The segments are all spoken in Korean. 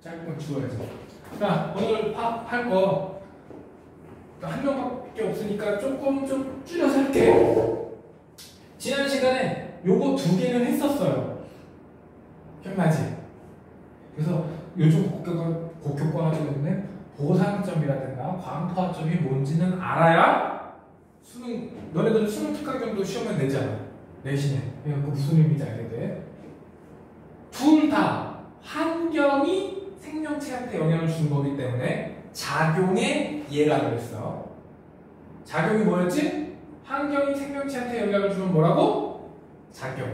짧은 건 지워야지. 자, 오늘 할 거 한 명밖에 없으니까 조금 좀 줄여서 할게. 지난 시간에 요거 두 개는 했었어요. 기억나지? 그래서 요즘 고교과 때문에 보상점이라든가 광포화점이 뭔지는 알아야 너네들은 수능 특강정도 시험을 내잖아. 내신에. 그러니까 무슨 의미인지 알게 돼. 둘 다 환경이 생명체한테 영향을 주는 거기 때문에 작용의 예라고 했어. 작용이 뭐였지? 환경이 생명체한테 영향을 주면 뭐라고? 작용.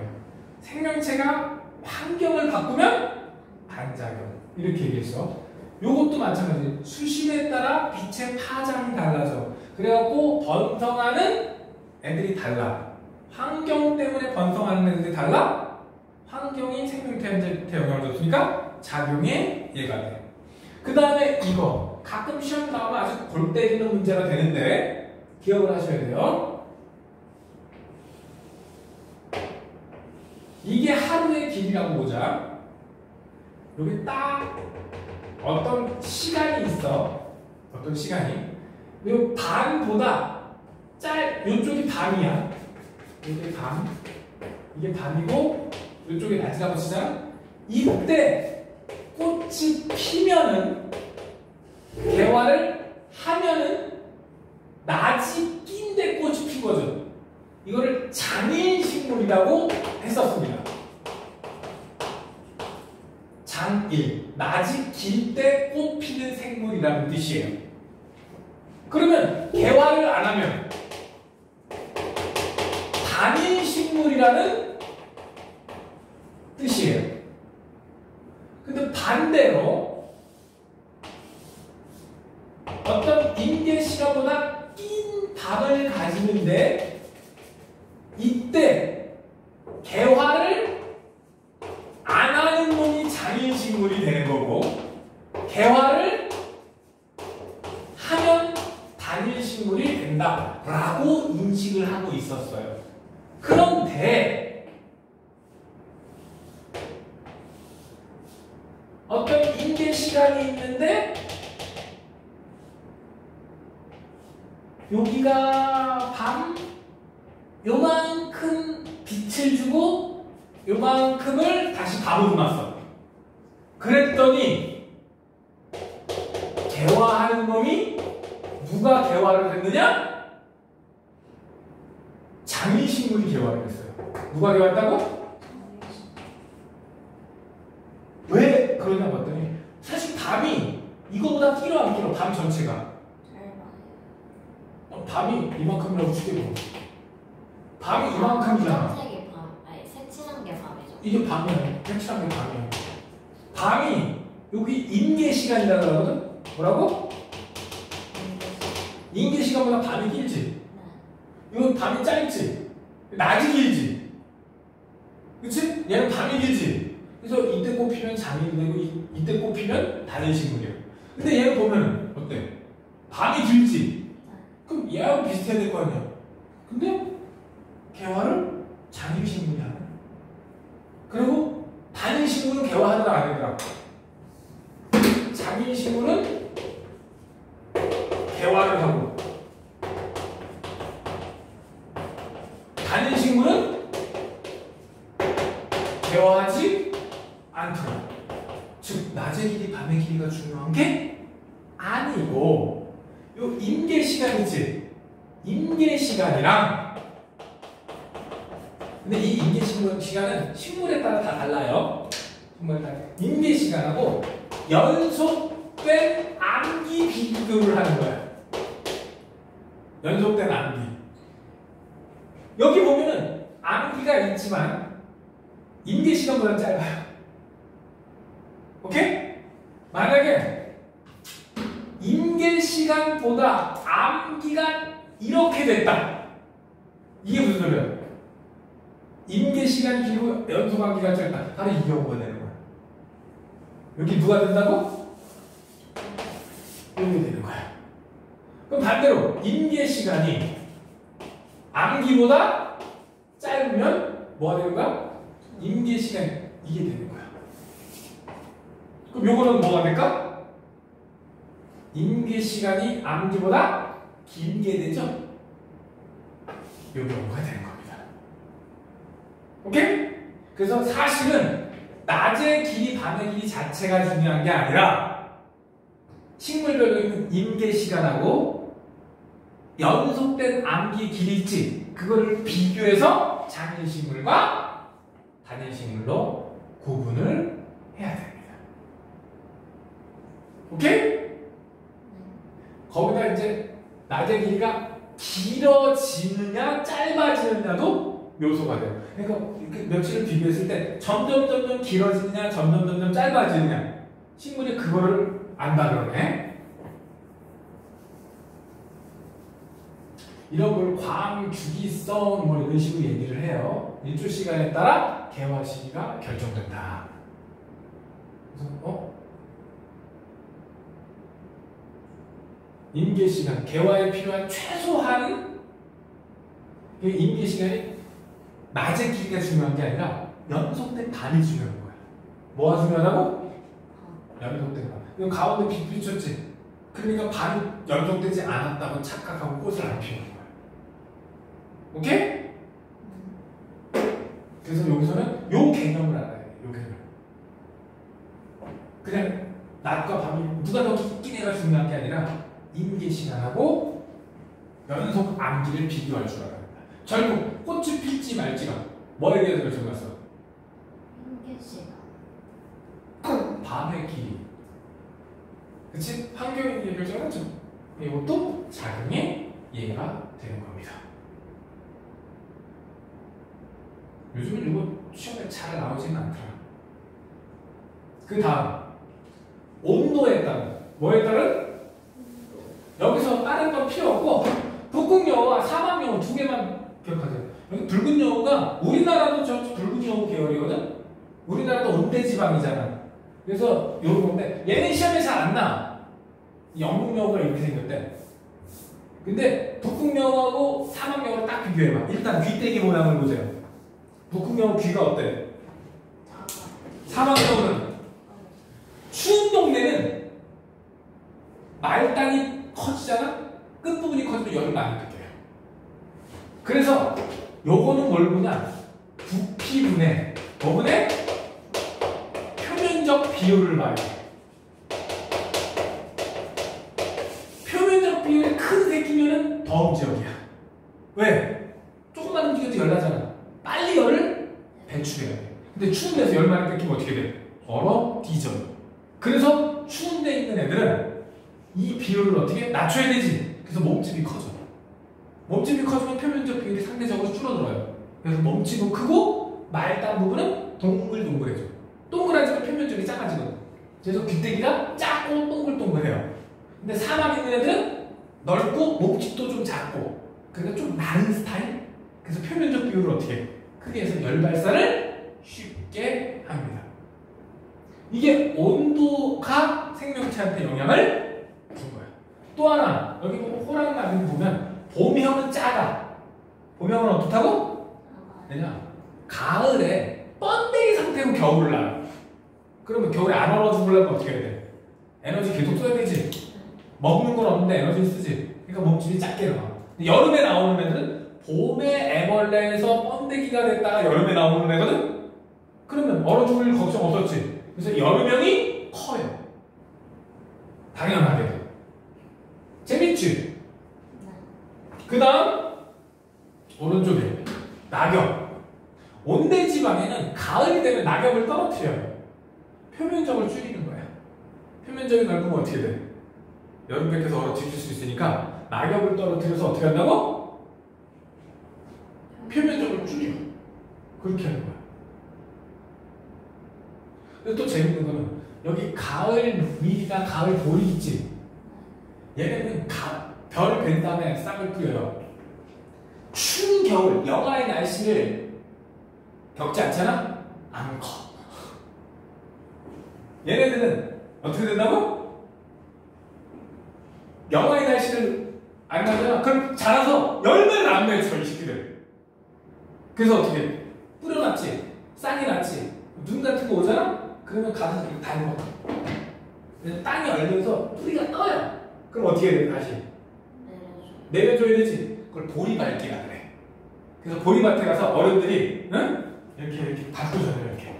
생명체가 환경을 바꾸면 반작용. 이렇게 얘기했어. 요것도 마찬가지. 수심에 따라 빛의 파장이 달라져. 그래갖고 번성하는 애들이 달라. 환경 때문에 번성하는 애들이 달라. 환경이 생명체한테 영향을 줬으니까 작용의 예가 돼. 그 다음에 이거 가끔 시험 나오면 아주 골 때리는 문제가 되는데 기억을 하셔야 돼요. 이게 하루의 길이라고 보자. 여기 딱 어떤 시간이 있어. 어떤 시간이. 이 밤보다 이쪽이 밤이야. 이게 밤. 이게 밤이고 이쪽이 낮이라고 치잖아. 이때 꽃이 피면은 개화를 하면은 낮이 낀데 꽃이 핀 거죠. 이거를 장일식물이라고 했었습니다. 장일, 낮이 길 때 꽃 피는 생물이라는 뜻이에요. 그러면 개화를 안 하면 단일식물이라는 뜻이에요. 근데 반대로 어떤 임계 시간보다 낀 밤을 가지는데 이때 개화를 안 하는 놈이 장일식물이 되는 거고 개화를 하면 단일식물이 된다라고 인식을 하고 있었어요. 그런데 어떤 임계 시간이 있는데 여기가 밤 요만큼 빛을 주고 요만큼을 다시 밤으로 놨어. 그랬더니 개화하는 놈이 누가 개화를 했느냐? 장일식물이 개화를 했어요. 누가 개화했다고? 왜 그러냐 봤더니 사실 밤이 이거보다 길어 안 길어? 밤 전체가 밤이 이만큼이라고 치고 밤이 이만큼이잖아. 색이 밤, 아니 색칠한 게 밤이죠. 이게 밤이야. 색칠한 게 밤이야. 밤이 여기 임계 시간이라고 하거든? 뭐라고? 임계 시간보다 밤이 길지? 네. 이건 밤이 짧지? 낮이 길지? 그치? 얘는 밤이 길지? 그래서 이때 꽃피면 장일이 되고 이때 꽃피면 단일식물이야. 근데 얘를 보면 어때? 밤이 길지? 그럼 얘하고 비슷해야 될 거 아니야? 근데 개화를 장일식물이 하네. 그리고 단일식물은 개화하더라 안 하더라? 장일식물은 개화를 하고 단일식물은 개화하지 않더라. 즉 낮의 길이 밤의 길이가 중요한 게 아니고 요 임계 시간이지. 임계 시간이랑 근데 이 임계 시간은 식물에 따라 다 달라요. 식물에 따라 임계 시간하고 연속된 암기 비교를 하는 거야. 연속된 암기. 여기 보면은 암기가 있지만 임계 시간보다 짧아요. 오케이? 만약에 임계 시간보다 암기가 이렇게 됐다. 이게 무슨 소리야? 임계 시간이 길고 연속 암기가 짧다. 바로 이 경우가 되는 거야. 여기 누가 된다고? 여기 되는 거야. 그럼 반대로 임계 시간이 암기보다 짧으면 뭐가 되는 거야? 임계 시간이 이게 되는 거야. 그럼 요거는 뭐가 될까? 임기 시간이 암기보다 길게 되죠? 요 경우가 되는 겁니다. 오케이? 그래서 사실은 낮의 길이 밤의 길이 자체가 중요한 게 아니라 식물별로 있는 임계 시간하고 연속된 암기 길이 있지. 그거를 비교해서 장일식물과 단일식물로 구분을 해야 됩니다. 오케이? 거기다 이제 낮의 길이가 길어지느냐 짧아지느냐도 묘소가 돼요. 그러니까 이렇게 며칠을 비교했을 때 점점 길어지느냐 점점 짧아지느냐 식물이 그거를 안다 그러네. 이런 걸 광주기성 뭐 이런 식으로 얘기를 해요. 일주 시간에 따라 개화 시기가 결정된다. 그래서 임계 시간, 개화에 필요한 최소한 임계 시간이 낮의 길이가 중요한 게 아니라 연속된 밤이 중요한 거야. 뭐가 중요하다고? 연속된 밤. 이거 가운데 빛 비쳤지? 그러니까 밤이 연속되지 않았다고 착각하고 꽃을 안 피우는 거야. 오케이? 그래서 여기서는 요 개념을 알아야 돼. 요 개념. 그냥 낮과 밤이 누가 더 깊긴 해가 중요한 게 아니라 임계 시간하고 연속 암기를 비교할 줄 알아야 된다. 결국 꽃이 필지 말지가 뭐에 대해서 결정났어? 임계 시간. 밤의 길이. 그치? 환경에 의해 결정하죠. 이것도 작용의 예가 되는 겁니다. 요즘은 이거 시험에 잘 나오지는 않더라. 그 다음 온도에 따른 뭐에 따른? 여기서 다른 건 필요 없고 북극여우와 사막여우 두 개만 기억하세요. 여기 붉은 여우가 우리나라도 저 붉은 여우 계열이거든. 우리나라도 온대지방이잖아. 그래서 요런 건데 얘는 시험에 잘 안 나. 영국 여우가 이렇게 생겼대. 근데 북극여우하고 사막여우를 딱 비교해봐. 일단 귀때기 모양을 보세요. 북극여우 귀가 어때? 사막여우는 추운 동네는 말단이 커지잖아? 끝부분이 커지면 열을 많이 느껴요. 그래서 요거는 뭘 보냐? 부피분의 뭐분의? 표면적 비율을 봐요. 표면적 비율이 큰 새끼면은 더운 지역이야. 왜? 조금만 움직여도 열 나잖아. 빨리 열을 배출해야 돼. 근데 추운 데서 열 많이 뺏기면 어떻게 돼? 얼어 뒤져요. 그래서 추운 데 있는 애들은 이 비율을 어떻게 낮춰야 되지? 그래서 몸집이 커져. 몸집이 커지면 표면적 비율이 상대적으로 줄어들어요. 그래서 몸집은 크고 말단 부분은 동글동글해져. 동그라지면 표면적이 작아지거든. 그래서 귀때기가 작고 동글동글해요. 근데 사막에 있는 애들은 넓고 몸집도 좀 작고 그러니까 좀 마른 스타일? 그래서 표면적 비율을 어떻게 해? 크게 해서 열 발산을 쉽게 합니다. 이게 온도가 생명체한테 영향을 준 거야. 또 하나 여기 보면 호랑나비 보면 봄형은 작아. 봄형은 어떻다고? 왜냐? 가을에 번데기 상태로 겨울을 나요. 그러면 겨울에 안 얼어 죽으려면 어떻게 해야 돼? 에너지 계속 써야 되지. 먹는 건 없는데 에너지 쓰지. 그러니까 몸집이 작게 나와. 여름에 나오는 애들은 봄에 애벌레에서 번데기가 됐다가 여름에 나오는 애거든? 그러면 얼어 죽을 걱정 없었지. 그래서 여름형이 커요. 당연하게. 재밌지? 그 다음 오른쪽에 낙엽. 온대지방에는 가을이 되면 낙엽을 떨어뜨려요. 표면적을 줄이는 거야. 표면적이 넓으면 어떻게 돼? 여름 밖에서 얼어 뒤질 수 있으니까 낙엽을 떨어뜨려서 어떻게 한다고? 표면적을 줄여. 그렇게 하는 거야. 근데 또 재밌는 거는 여기 가을 밀이나 가을 보리 있지? 얘네는 별을 벤 다음에 싹을 뿌려요. 추운 겨울, 영하의 날씨를 겪지 않잖아? 안 커. 얘네들은 어떻게 된다고? 영하의 날씨를 안 나잖아? 그럼 자라서 열매를 안 맺혀, 이 새끼들. 그래서 어떻게 해? 뿌려놨지? 싹이 났지? 눈 같은 거 오잖아? 그러면 가서 이렇게 닮아. 그래서 땅이 얼면서 뿌리가 떠요. 그럼 어떻게 해야 돼? 다시 내려줘. 내려줘야 되지. 그걸 보리밟기라 그래. 그래서 보리밭에 가서 어른들이 응? 이렇게 밟고잖아요. 이렇게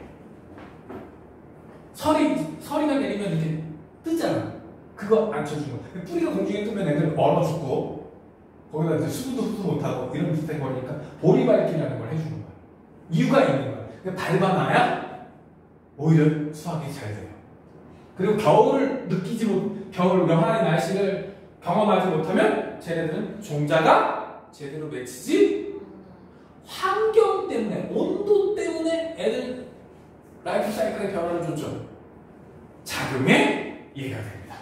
서리가 내리면 이렇게 뜨잖아. 그거 안 쳐준 거. 뿌리가 공중에 뜨면 애들 얼어 죽고 거기다 이제 수분도 흡수 못하고 이런 비슷한 거니까 보리밟기라는 걸 해주는 거야. 이유가 있는 거야. 밟아놔야 오히려 수확이 잘 돼요. 그리고 겨울을 겨울 영하의 날씨를 경험하지 못하면 쟤네들은 종자가 제대로 맺히지 환경 때문에 온도 때문에 애들 라이프 사이클의 변화를 줬죠. 작용에 이해가 됩니다.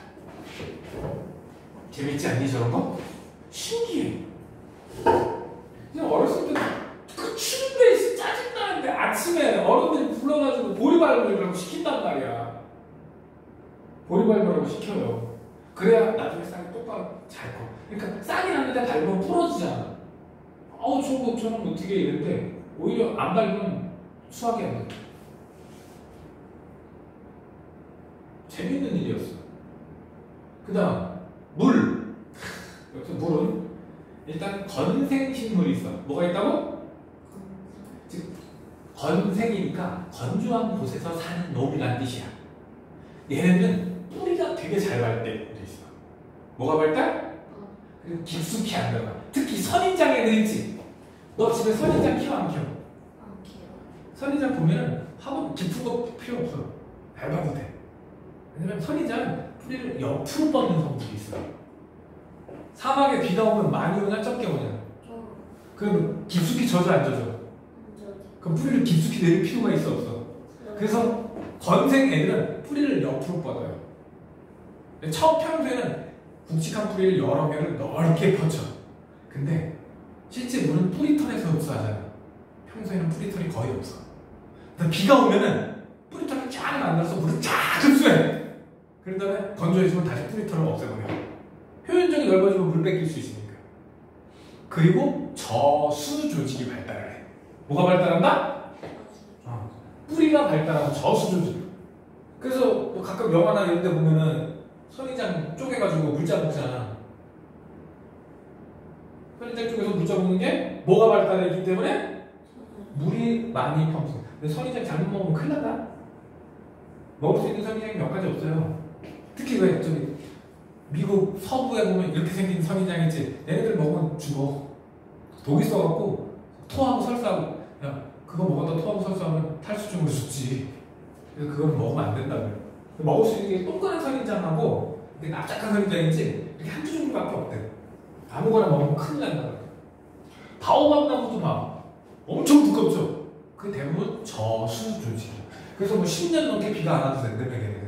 재밌지 않니 저런 거? 신기해. 그냥 어렸을 때 그 추운데 짜증나는데 아침에 어른들이 불러가지고 보리발굴이라고 시킨단 말이야. 보리발굴이라고 시켜요. 그래야 나중에 싹이 똑바로 잘 커. 그러니까 싹이 났는데 밟으면 부러지잖아. 저는 어떻게 이랬는데 오히려 안 밟으면 수확이 안 돼. 재밌는 일이었어. 그 다음 물. 여기서 물은 일단 건생식물이 있어. 뭐가 있다고? 즉 건생이니까 건조한 곳에서 사는 놈이란 뜻이야. 얘네는 뿌리가 되게 잘 발달돼 있어. 뭐가 발달? 그리고 깊숙이 안 들어가. 특히 선인장애는 있지. 너 집에 선인장 키워 안 키워? 안 키워. 선인장 보면은 화분 깊은 거 필요 없어. 밟아도 돼. 왜냐면 선인장은 뿌리를 옆으로 뻗는 성질이 있어. 사막에 비가 오면 많이 오냐 적게 오냐? 그럼 깊숙이 젖어 안 젖어? 그럼 뿌리를 깊숙이 내릴 필요가 있어 없어? 그래서 건생 애들은 뿌리를 옆으로 뻗어요. 첫 평소에는 굵직한 뿌리를 여러 개를 넓게 뻗쳐. 근데 실제 물은 뿌리털에서 흡수하잖아. 평소에는 뿌리털이 거의 없어. 비가 오면은 뿌리털을 쫙 만들어서 물을 쫙 흡수해. 그런 다음에 건조해지면 다시 뿌리털을 없애버려. 표현적이 넓어지면 물 뺏길 수 있으니까. 그리고 저수 조직이 발달을 해. 뭐가 발달한다? 뿌리가 발달하고 저수 조직. 그래서 가끔 영화나 이런 데 보면은 선인장 쪼개가지고 물자 먹잖아. 선인장 쪽에서 물자 먹는 게 뭐가 발달했기 때문에? 물이 많이 펌스. 근데 선인장 잘못 먹으면 큰일 난다. 먹을 수 있는 선인장이 몇 가지 없어요. 특히 왜 저기 미국 서부에 보면 이렇게 생긴 선인장이지 얘네들 먹으면 죽어. 독 있어갖고 토하고 설사하고. 야 그거 먹었다 토하고 설사하면 탈수증으로 죽지. 그래서 그건 먹으면 안 된다고요. 먹을 수 있는 게 동그란 선인장하고 납작한 선인장인지 이렇게 한두 종류밖에 없대. 아무거나 먹으면 큰일 난다고요. 바오밥 나무도 봐. 엄청 두껍죠. 그 대부분 저수 조직이야. 그래서 뭐 10년 넘게 비가 안 와도 된다며 걔네들.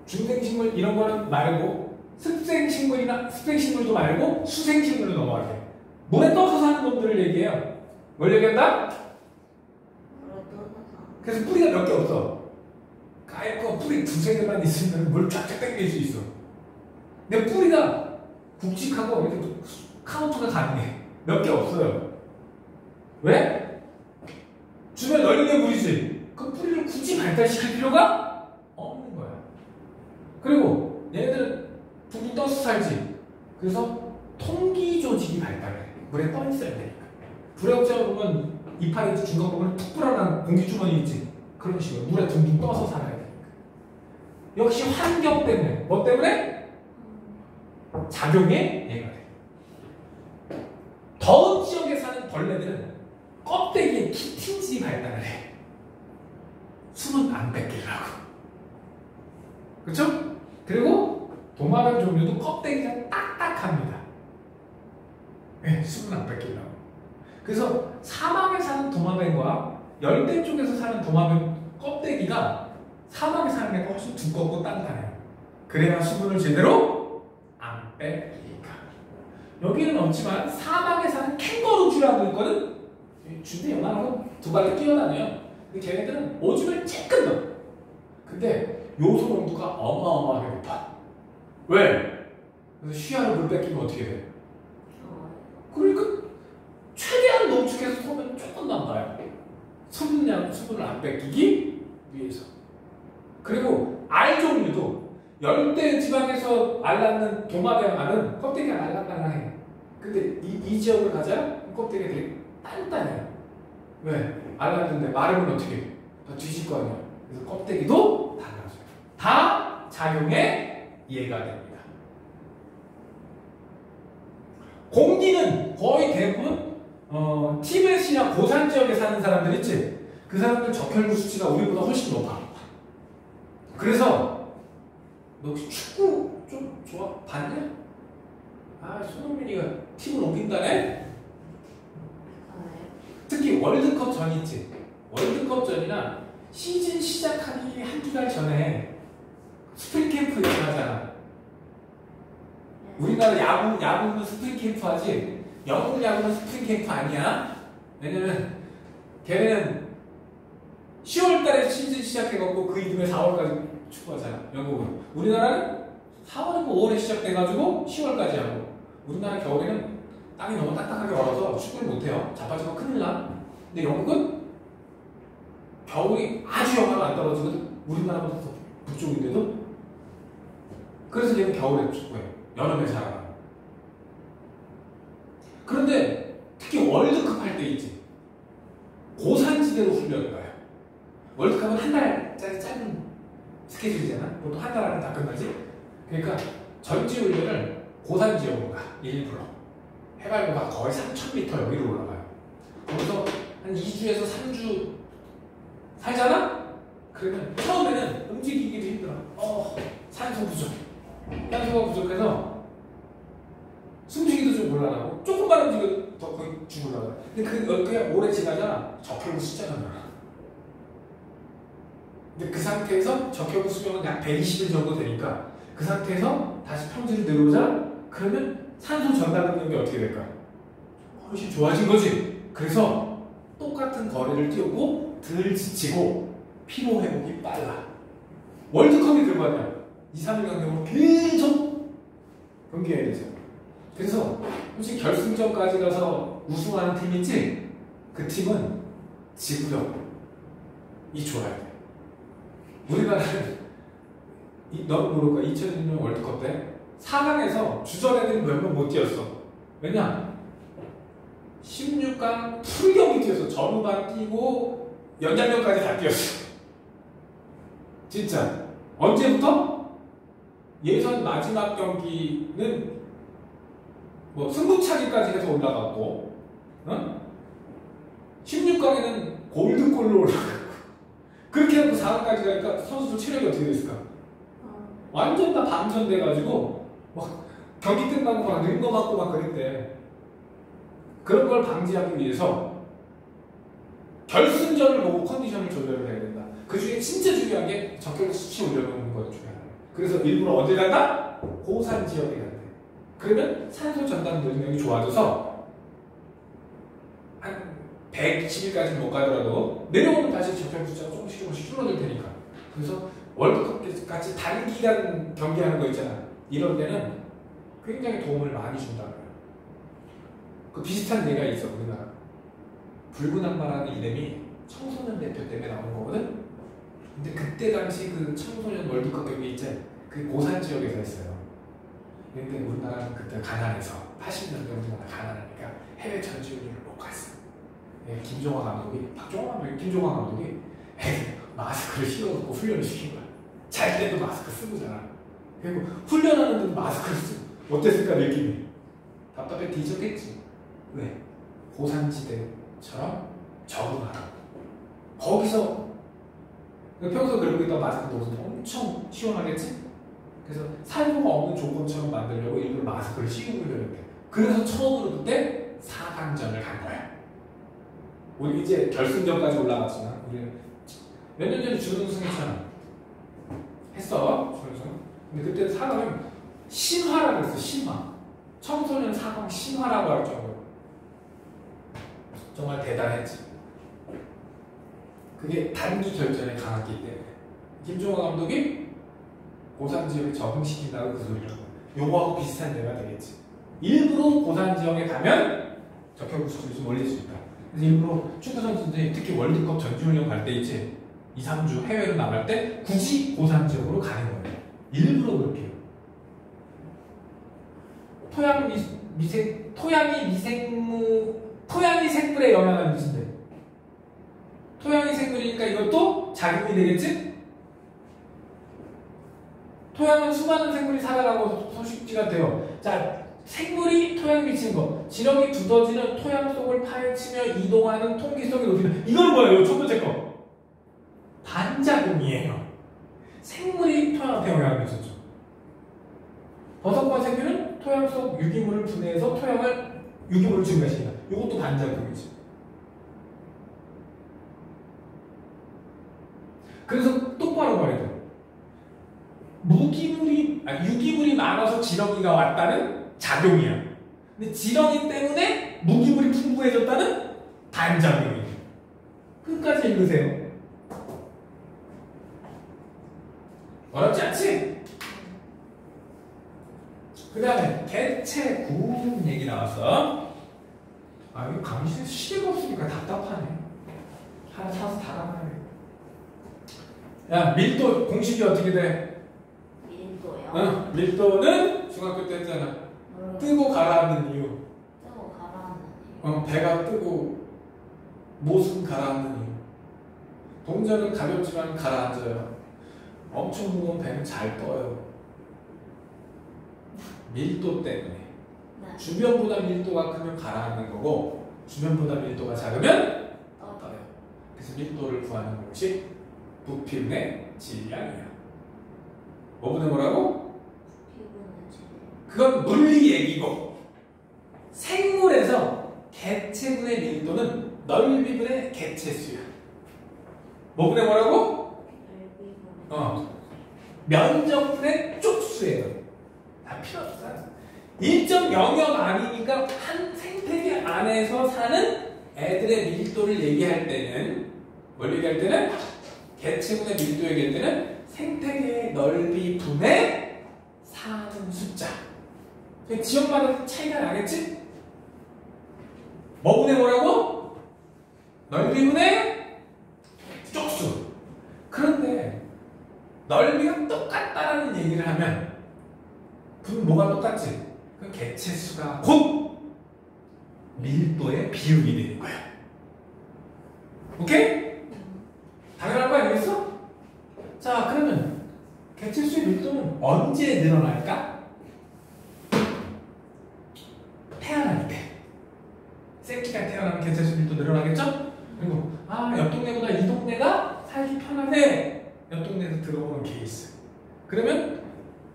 중생식물 이런 거는 말고 습생식물도 말고 수생식물로 넘어가게. 물에 떠서 사는 놈들을 얘기해요. 뭘 얘기한다? 그래서 뿌리가 몇 개 없어. 까맣고 뿌리 두세 개만 있으면 물 쫙쫙 당길 수 있어. 근데 뿌리가 굵직하고 이렇게 카운트가 가능해. 몇 개 없어요. 왜? 주변 널리게 물이지. 그 뿌리를 굳이 발달시킬 필요가 없는 거야. 그리고 얘네들은 둥둥 떠서 살지. 그래서 통기 조직이 발달해. 물에 떠 있어야 되니까. 불에업자 보면 이파리 중간 부분에 툭 불어난 공기주머니 있지. 그런 식으로 물에 둥둥 떠서 살아야 되니까. 역시 환경 때문에. 뭐 때문에? 작용에 얘가 돼. 더운 지역에 사는 벌레들은 껍데기에 키틴질이 발달을 해. 숨은 안 뺏기려고. 그렇죠? 그리고 도마뱀 종류도 껍데기가 딱딱합니다. 네, 숨은 안 뺏기려고. 그래서 사막에 사는 도마뱀과 열대 쪽에서 사는 도마뱀 껍데기가 사막에 사는 게 훨씬 두껍고 단단해요. 그래야 수분을 제대로 안 뺏기니까. 여기는 없지만 사막에 사는 캥거루쥐라고 있거든. 쥐도 요만하고 두 발로 뛰어다녀요. 근데 걔네들은 오줌을 쬐끔 넣어. 근데 요소 농도가 어마어마하게 높아. 왜? 그래서 쉬하로 물 뺏기면 어떻게 돼? 그러니까 최대한 농축해서 소변을 조금 남아요. 수분을 안 뺏기기 위해서. 그리고 알 종류도 열대 지방에서 알 낳는 도마뱀 알은 껍데기가 말랑말랑해. 근데 이 지역을 가자 껍데기가 되게 단단해요. 왜? 알 낳는데 마르면 어떻게 해? 다 뒤질 거 아니야. 그래서 껍데기도 달라져요. 다 작용에 이해가 됩니다. 공기는 거의 대부분 티벳이나 고산 지역에 사는 사람들 있지? 그 사람들 적혈구 수치가 우리보다 훨씬 높아. 그래서 너 혹시 축구 좀 좋아? 봤냐? 아, 손흥민이가 팀을 옮긴다네? 특히 월드컵 전 있지? 월드컵 전이나 시즌 시작하기 한두 달 전에 스프링 캠프 이렇게 하잖아. 우리나라 야구는 스프링 캠프 하지 영국 야구는 스프링 캠프 아니야. 왜냐면 걔네는 10월 달에 시즌 시작해갖고 그 이듬해 4월까지 축구하잖아. 영국은. 우리나라는 4월이고 5월에 시작돼가지고 10월까지 하고. 우리나라 겨울에는 땅이 너무 딱딱하게 얼어서 축구를 못해요. 자빠지면 큰일 나. 근데 영국은 겨울이 아주 영하가 안 떨어지거든. 우리나라보다 더 북쪽인데도. 그래서 얘는 겨울에 축구해. 여름에 살아가. 그런데 특히 월드컵 할 때 있지. 고산지대로 훈련을 가요. 월드컵은 한 달짜리 짧은 스케줄이잖아. 보통 한 달 안에 다 끝나지. 그러니까 전지 훈련을 고산 지역으로 가. 일부러. 해발고가 거의 3,000m 여기로 올라가요. 거기서 한 2주에서 3주 살잖아? 그러면 처음에는 움직이기도 힘들어. 산소 부족. 산소가 부족해서 숨쉬기도 좀 곤란하고 조금만 움직여도 더 거의 죽으려고. 근데 그냥 오래 지나자 적혈구 숫자가 늘어나. 근데 그 상태에서 적혈구 수명은 약 120일 정도 되니까 그 상태에서 다시 평지로 내려오자. 그러면 산소 전달 능력이 어떻게 될까? 훨씬 좋아진 거지. 그래서 똑같은 거리를 뛰고 덜 지치고 피로 회복이 빨라. 월드컵이 그거 아니야. 2, 3일 간격으로 계속 경기해야 되죠. 그래서 솔직히 결승전까지 가서 우승하는 팀 있지? 그 팀은 지구력이 좋아야 돼. 우리나라는 너 모를 거야. 2006년 월드컵 때 4강에서 주전 애들이 몇 명 못 뛰었어. 왜냐? 16강 풀경기 뛰어서 전후반 뛰고 연장전까지 다 뛰었어. 진짜. 언제부터? 예선 마지막 경기는 뭐 승부차기까지 해서 올라갔고, 16강에는 골드골로 올라가고, 그렇게 하고 4강까지 가니까 선수들 체력이 어떻게 됐을까? 완전 다 방전돼가지고 막 경기 끝나고 막 링거 맞고 막 그랬대. 그런 걸 방지하기 위해서 결승전을 보고 컨디션을 조절을 해야 된다. 그 중에 진짜 중요한 게 적혈구 수치 올려놓는 거가 중요하다. 그래서 일부러 어디 간다? 고산 지역에 간대. 그러면 산소 전달 능력이 좋아져서 한 110일까지는 못 가더라도 내려오면 다시 적혈구 숫자가 조금씩 줄어들 테니까. 그래서 월드컵 같이 단기간 경기하는 거 있잖아. 이런 데는 굉장히 도움을 많이 준다고요. 그 비슷한 예가 있어. 우리나라 붉은 악마라는 이름이 청소년 대표 때문에 나온 거거든. 근데 그때 당시 그 청소년 월드컵 경기 있지? 그 고산 지역에서 했어요. 근데 우리나라는 그때 가난해서 80년대 우리나라 가난하니까 해외 전지훈련을 못 갔어. 김종화 감독이 김종화 감독이 마스크를 씌워놓고 훈련을 시킨 거야. 잘 때도 마스크 쓰고잖아. 그리고 훈련하는데도 마스크를 쓰고 어땠을까 느낌이? 답답해 뒤졌겠지. 왜? 고산지대처럼 적응하라고. 거기서 평소 그러고 있다 마스크 넣어서 엄청 시원하겠지? 그래서 산소가 없는 조건처럼 만들려고 일부러 마스크를 씌우고 훈련했대. 그래서 처음으로 그때 4강전을 간 거야. 우리 이제 결승전까지 올라갔지만 우리 몇 년 전에 준우승 했잖아. 했어 준우승. 근데 그때 4강은 신화라고 했어. 신화. 청소년 4강 신화라고 할 정도로 정말 대단했지. 그게 단기 결전에 강했기 때문에 김종화 감독이 고산 지역에 적응시킨다고 그 소리를 하고 요거하고 비슷한 예가 되겠지. 일부러 고산 지역에 가면 적혈구 수치를 좀 올릴 수 있다. 그래서 일부러 축구 선수들이 특히 월드컵 전지훈련 갈 때 있지. 2, 3주 해외로 나갈 때 굳이 고산 지역으로 가는 거예요. 일부러 그렇게 해요. 토양이 생물에 영향을 미친대. 토양이 생물이니까 이것도 작용이 되겠지? 토양은 수많은 생물이 살아가고 서식지가 돼요. 자, 생물이 토양에 미치는 거. 지렁이 두더지는 토양 속을 파헤치며 이동하는 통기성이 높이는. 이건 뭐예요? 첫 번째 거. 반작용이에요. 생물이 토양한테 영향을 미쳤죠. 버섯과 새끼는 토양 속 유기물을 분해해서 유기물을 증가시킨다. 이것도 반작용이지. 그래서 똑바로 말해야 돼요. 유기물이 많아서 지렁이가 왔다는 작용이야. 근데 지렁이 때문에 무기물이 풍부해졌다는 반작용이에요. 끝까지 읽으세요. 어렵지 않지? 그 다음에 개체군 얘기 나왔어. 아, 이거 강의실에 시계가 없으니까 답답하네. 하나 사서 다 가네. 야, 밀도 공식이 어떻게 돼? 밀도요? 응, 밀도는 중학교 때 했잖아. 뜨고 가라앉는 이유. 뜨고 가라앉는 이유. 배가 뜨고 못은 가라앉는 이유. 동전은 가볍지만 가라앉아요. 엄청 무거운 배는 잘 떠요. 밀도 때문에. 네. 주변보다 밀도가 크면 가라앉는 거고, 주변보다 밀도가 작으면 떠요. 그래서 밀도를 구하는 공식, 부피분의 질량이야. 뭐분의 뭐라고? 부피분의 질량. 그건 물리 얘기고, 생물에서 개체분의 밀도는 넓이분의 개체수야. 뭐분의 뭐라고? 넓이분의 면적분의 쪽수예요. 다 필요 없어. 일정 영역 아니니까 한 생태계 안에서 사는 애들의 밀도를 얘기할 때는 뭘 얘기할 때는 개체분의 밀도 얘기할 때는 생태계의 넓이 분의 사는 숫자. 지역마다 차이가 나겠지? 뭐분의 뭐라고? 넓이 분의 쪽수. 그런데 넓이가 똑같다라는 얘기를 하면 그럼 뭐가 똑같지? 그 개체수가 곧 밀도의 비율이 되는 거야. 오케이? 당연한 거 아니겠어? 자, 그러면 개체수의 밀도는 언제 늘어날까? 태어날 때. 새끼가 태어나면 개체수 밀도 늘어나겠죠? 그리고 옆 동네보다 이 동네가 살기 편하네. 옆 동네에서 들어오는 케이스. 그러면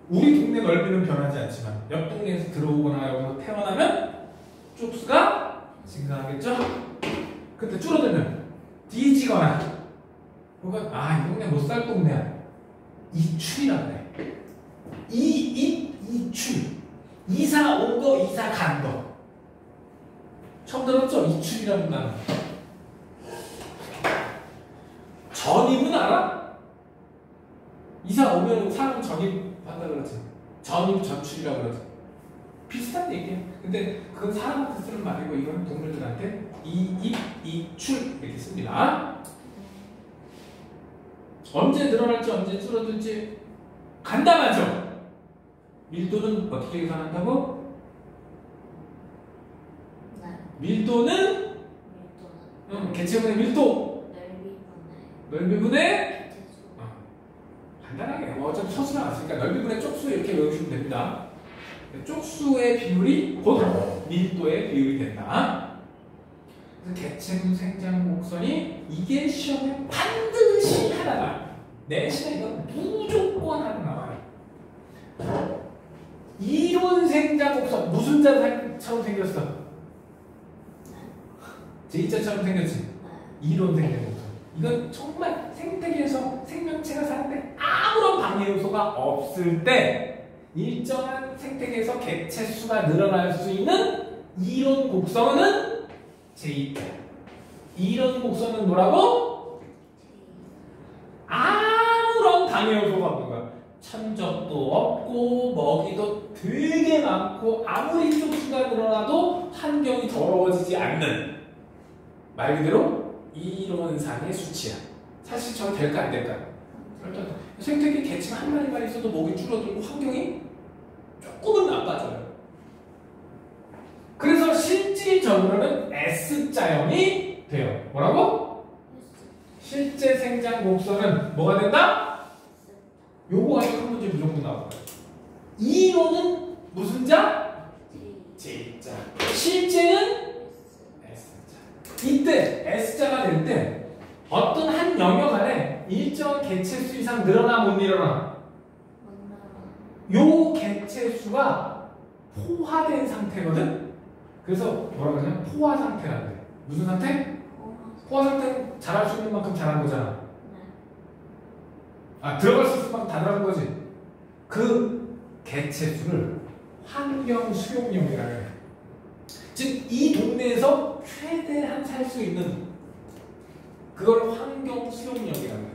우리 동네 넓이는 변하지 않지만 옆 동네에서 들어오거나 여기서 태어나면 쪽수가 증가하겠죠? 근데 줄어들면 뒤지거나 혹은 이 동네 못 살 동네야. 이출이라고 해. 이출. 이사 온 거, 이사 간 거. 처음 들었죠? 이출이라는 단어. 전입은 알아? 이사 오면 사람 전입한다 그러지. 전입, 전출이라고 그러지. 비슷한 얘기야. 근데 그건 사람한테 쓰는 말이고 이건 동물들한테 이입, 이출 이렇게 씁니다. 언제 늘어날지 언제 줄어들지 간단하죠? 밀도는 어떻게 계산한다고? 네. 밀도는 개체분의 밀도 넓이분의 간단하게 어차피 서술 나왔으니까 넓이분의 쪽수 이렇게 외우시면 됩니다. 쪽수의 비율이 곧 밀도의 비율이 된다. 그래서 개체분 생장 곡선이 이게 시험에 반드시 하나 나와요. 내신에 이건 무조건 하나 나와요. 이론 생장 곡선 무슨 자처럼 생겼어? J자처럼 생겼지? 이론 생장 곡선. 이건 정말 생태계에서 생명체가 사는데 아무런 방해 요소가 없을 때 일정한 생태계에서 개체 수가 늘어날 수 있는 이론 곡선은 J자. 이론 곡선은 뭐라고? 아무런 방해 요소가 없는 거야. 천적도 없고 먹이도 되게 많고 아무리 쪽수가 늘어나도 환경이 더러워지지 않는 말 그대로 이론상의 수치야. 사실처럼 될까 안 될까? 일단 생태계 개체가 한 마리만 있어도 목이 줄어들고 환경이 조금은 나빠져요. 그래서 실질적으로는 S자형이 돼요. 뭐라고? 실제 생장 곡선은 뭐가 된다? 요거 가지고 한 문제 무조건 나올 거예요. 이론은 무슨 자? J자. 실제는 S자. 이때 S자가 될 때 어떤 한 영역 안에 일정 개체수 이상 늘어나 못 일어나? 요 개체수가 포화된 상태거든? 그래서 뭐라 그러냐? 포화 상태라는 데. 무슨 상태? 포화 상태는 잘할 수 있는 만큼 잘한 거잖아. 아, 들어갈 수 있을 만큼 다 들어간 거지. 그 개체수를 환경 수용력이라고 해. 즉, 이 동네에서 최대한 살 수 있는 그걸 환경 수용력이라고 해.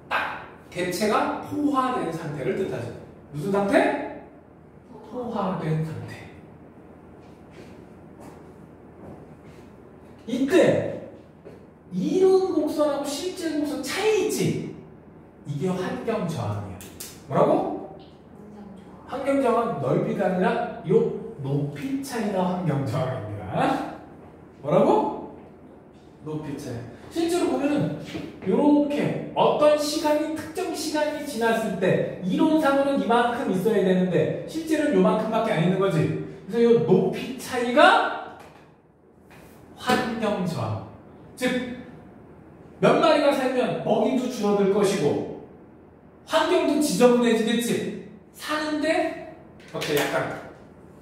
딱 개체가 포화된 상태를 뜻하지. 무슨 상태? 포화된 상태. 이때 이론 곡선하고 실제 곡선 차이 있지? 이게 환경 저항이야. 뭐라고? 환경 저항은 넓이가 아니라 요 높이 차이가 환경 저항입니다. 뭐라고? 높이 차이. 실제로 보면은 요렇게 어떤 시간이 특정 시간이 지났을 때 이론상으로는 이만큼 있어야 되는데 실제로는 요만큼밖에 안 있는 거지. 그래서 요 높이 차이가 환경 저항. 즉 몇 마리가 살면 먹이도 줄어들 것이고 환경도 지저분해지겠지. 사는데 어때? 약간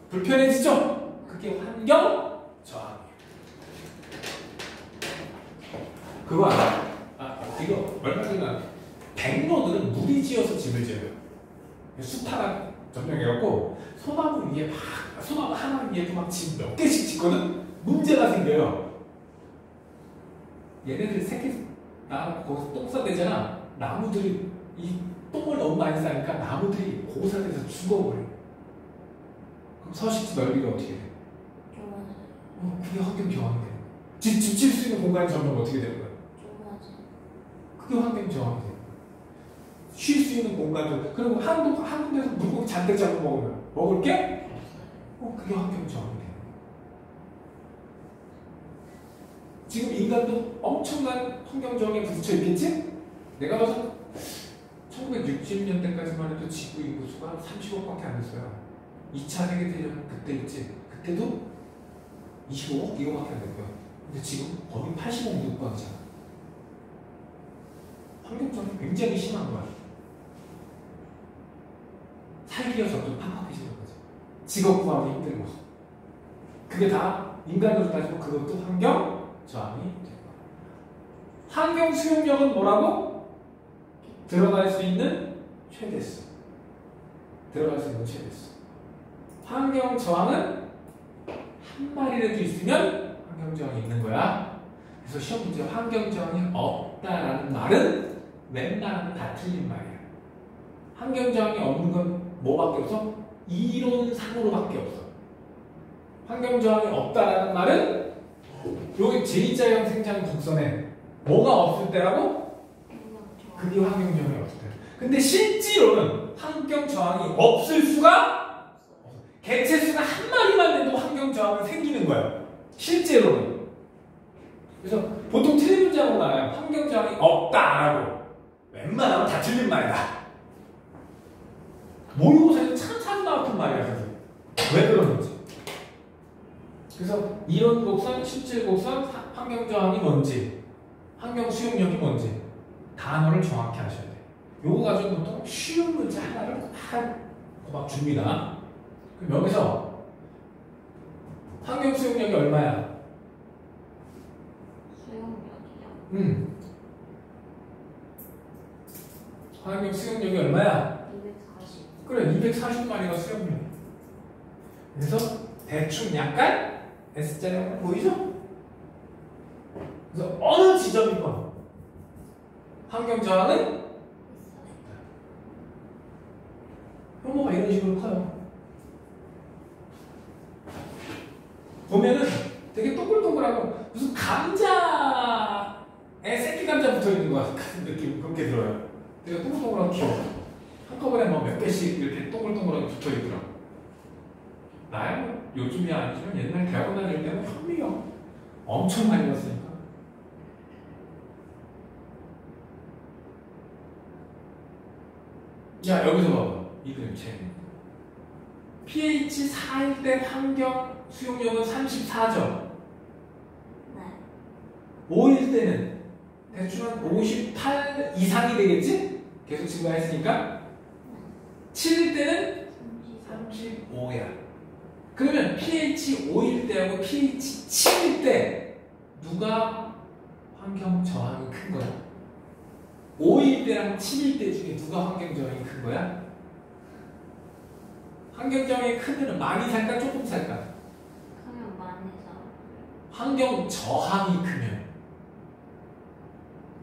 불편해지죠? 그게 환경 저항이에요. 그거 알아? 아, 이거 얼마 전에 백로들은 무리지어서 집을 지어요. 숲하가 점령해갖고 소나무 위에 막 소나무 하나 위에도 막 집 몇 개씩 짓거든? 문제가 생겨요. 얘네들 새끼 나가고 거기서 똥 싸대잖아. 나무들이 이 똥을 너무 많이 싸니까 나무들이 고사돼서 죽어버려. 그럼 서식지 넓이가 어떻게 돼? 그게 환경 저항이 돼. 집 질 수 있는 공간이 점점 어떻게 되는 거야? 그게 환경 저항이 돼. 쉴 수 있는 공간도. 그리고 한 군데서 물고기 잔뜩 잡아 먹으면 먹을 게? 그게 환경 저항이 돼. 지금 인간도 엄청난 환경 저항에 부딪혀 있겠지? 내가 봐서 1960년대까지만 해도 지구 인구수가 30억밖에 안 됐어요. 2차 세계대전 그때 있지? 그때도 25억 이거밖에 안 됐고요. 근데 지금 거의 80억 육박이잖아. 환경 저항이 굉장히 심한 거야. 살기가 점점 팍팍해지는 거지. 직업 구하기 힘들고. 그게 다 인간으로 따지면 그것도 환경 저항이 될 거야. 환경 수용력은 뭐라고? 들어갈 수 있는 최대수. 들어갈 수 있는 최대수. 환경 저항은 한 마리라도 있으면 환경 저항이 있는 거야. 그래서 시험 문제 환경 저항이 없다라는 말은 웬만하면 다 틀린 말이야. 환경 저항이 없는 건 뭐밖에 없어? 이론상으로밖에 없어. 환경 저항이 없다라는 말은 여기 J자형 생장 곡선에 뭐가 없을 때라고? 그게 환경 저항이 없을 때. 근데 실제로는 환경 저항이 없을 수가 없어. 개체수가 한 마리만 돼도 환경 저항은 생기는 거야. 실제로는. 그래서 보통 틀린 문제하고 나와요. 환경 저항이 없다라고. 웬만하면 다 틀린 말이다. 모의고사에서 참 자주 나왔던 말이야. 그래서. 왜 그러는지. 그래서 이론 곡선, 실질 곡선, 환경 저항이 뭔지, 환경 수용력이 뭔지 단어를 정확히 하셔야 돼. 요거 가지고 보통 쉬운 문제 하나를 막 줍니다. 그럼 여기서 환경 수용력이 얼마야? 수용력이요? 환경 수용력이 얼마야? 240. 그래, 240마리가 수용력. 그래서 대충 약간 S자형 보이죠? 그래서 어느 지점이건 환경 저항은 혐오가 이런 식으로 커요. 보면은 되게 동글동글하고 무슨 감자에 새끼 감자 붙어 있는 것 같은 느낌 그렇게 들어요. 되게 동글동글하고 귀여워. 한꺼번에 뭐 몇 개씩 이렇게 동글동글하게 붙어 있더라고. 나야 뭐 요즘이 아니지만 옛날 대학원 다닐 때는 현미경 엄청 많이 봤으니까. 야, 여기서 봐봐. 이 그림 재밌네. pH 4일 때 환경 수용력은 34점. 네. 5일 때는 대충 한 58 이상이 되겠지? 계속 증가했으니까. 7일 때는 35야. 그러면 pH 5일 때하고 pH 7일 때 누가 환경 저항이 큰 거야? 5일 때랑 7일 때 중에 누가 환경 저항이 큰 거야? 환경 저항이 크면 많이 살까 조금 살까? 크면 많이 사. 환경 저항이 크면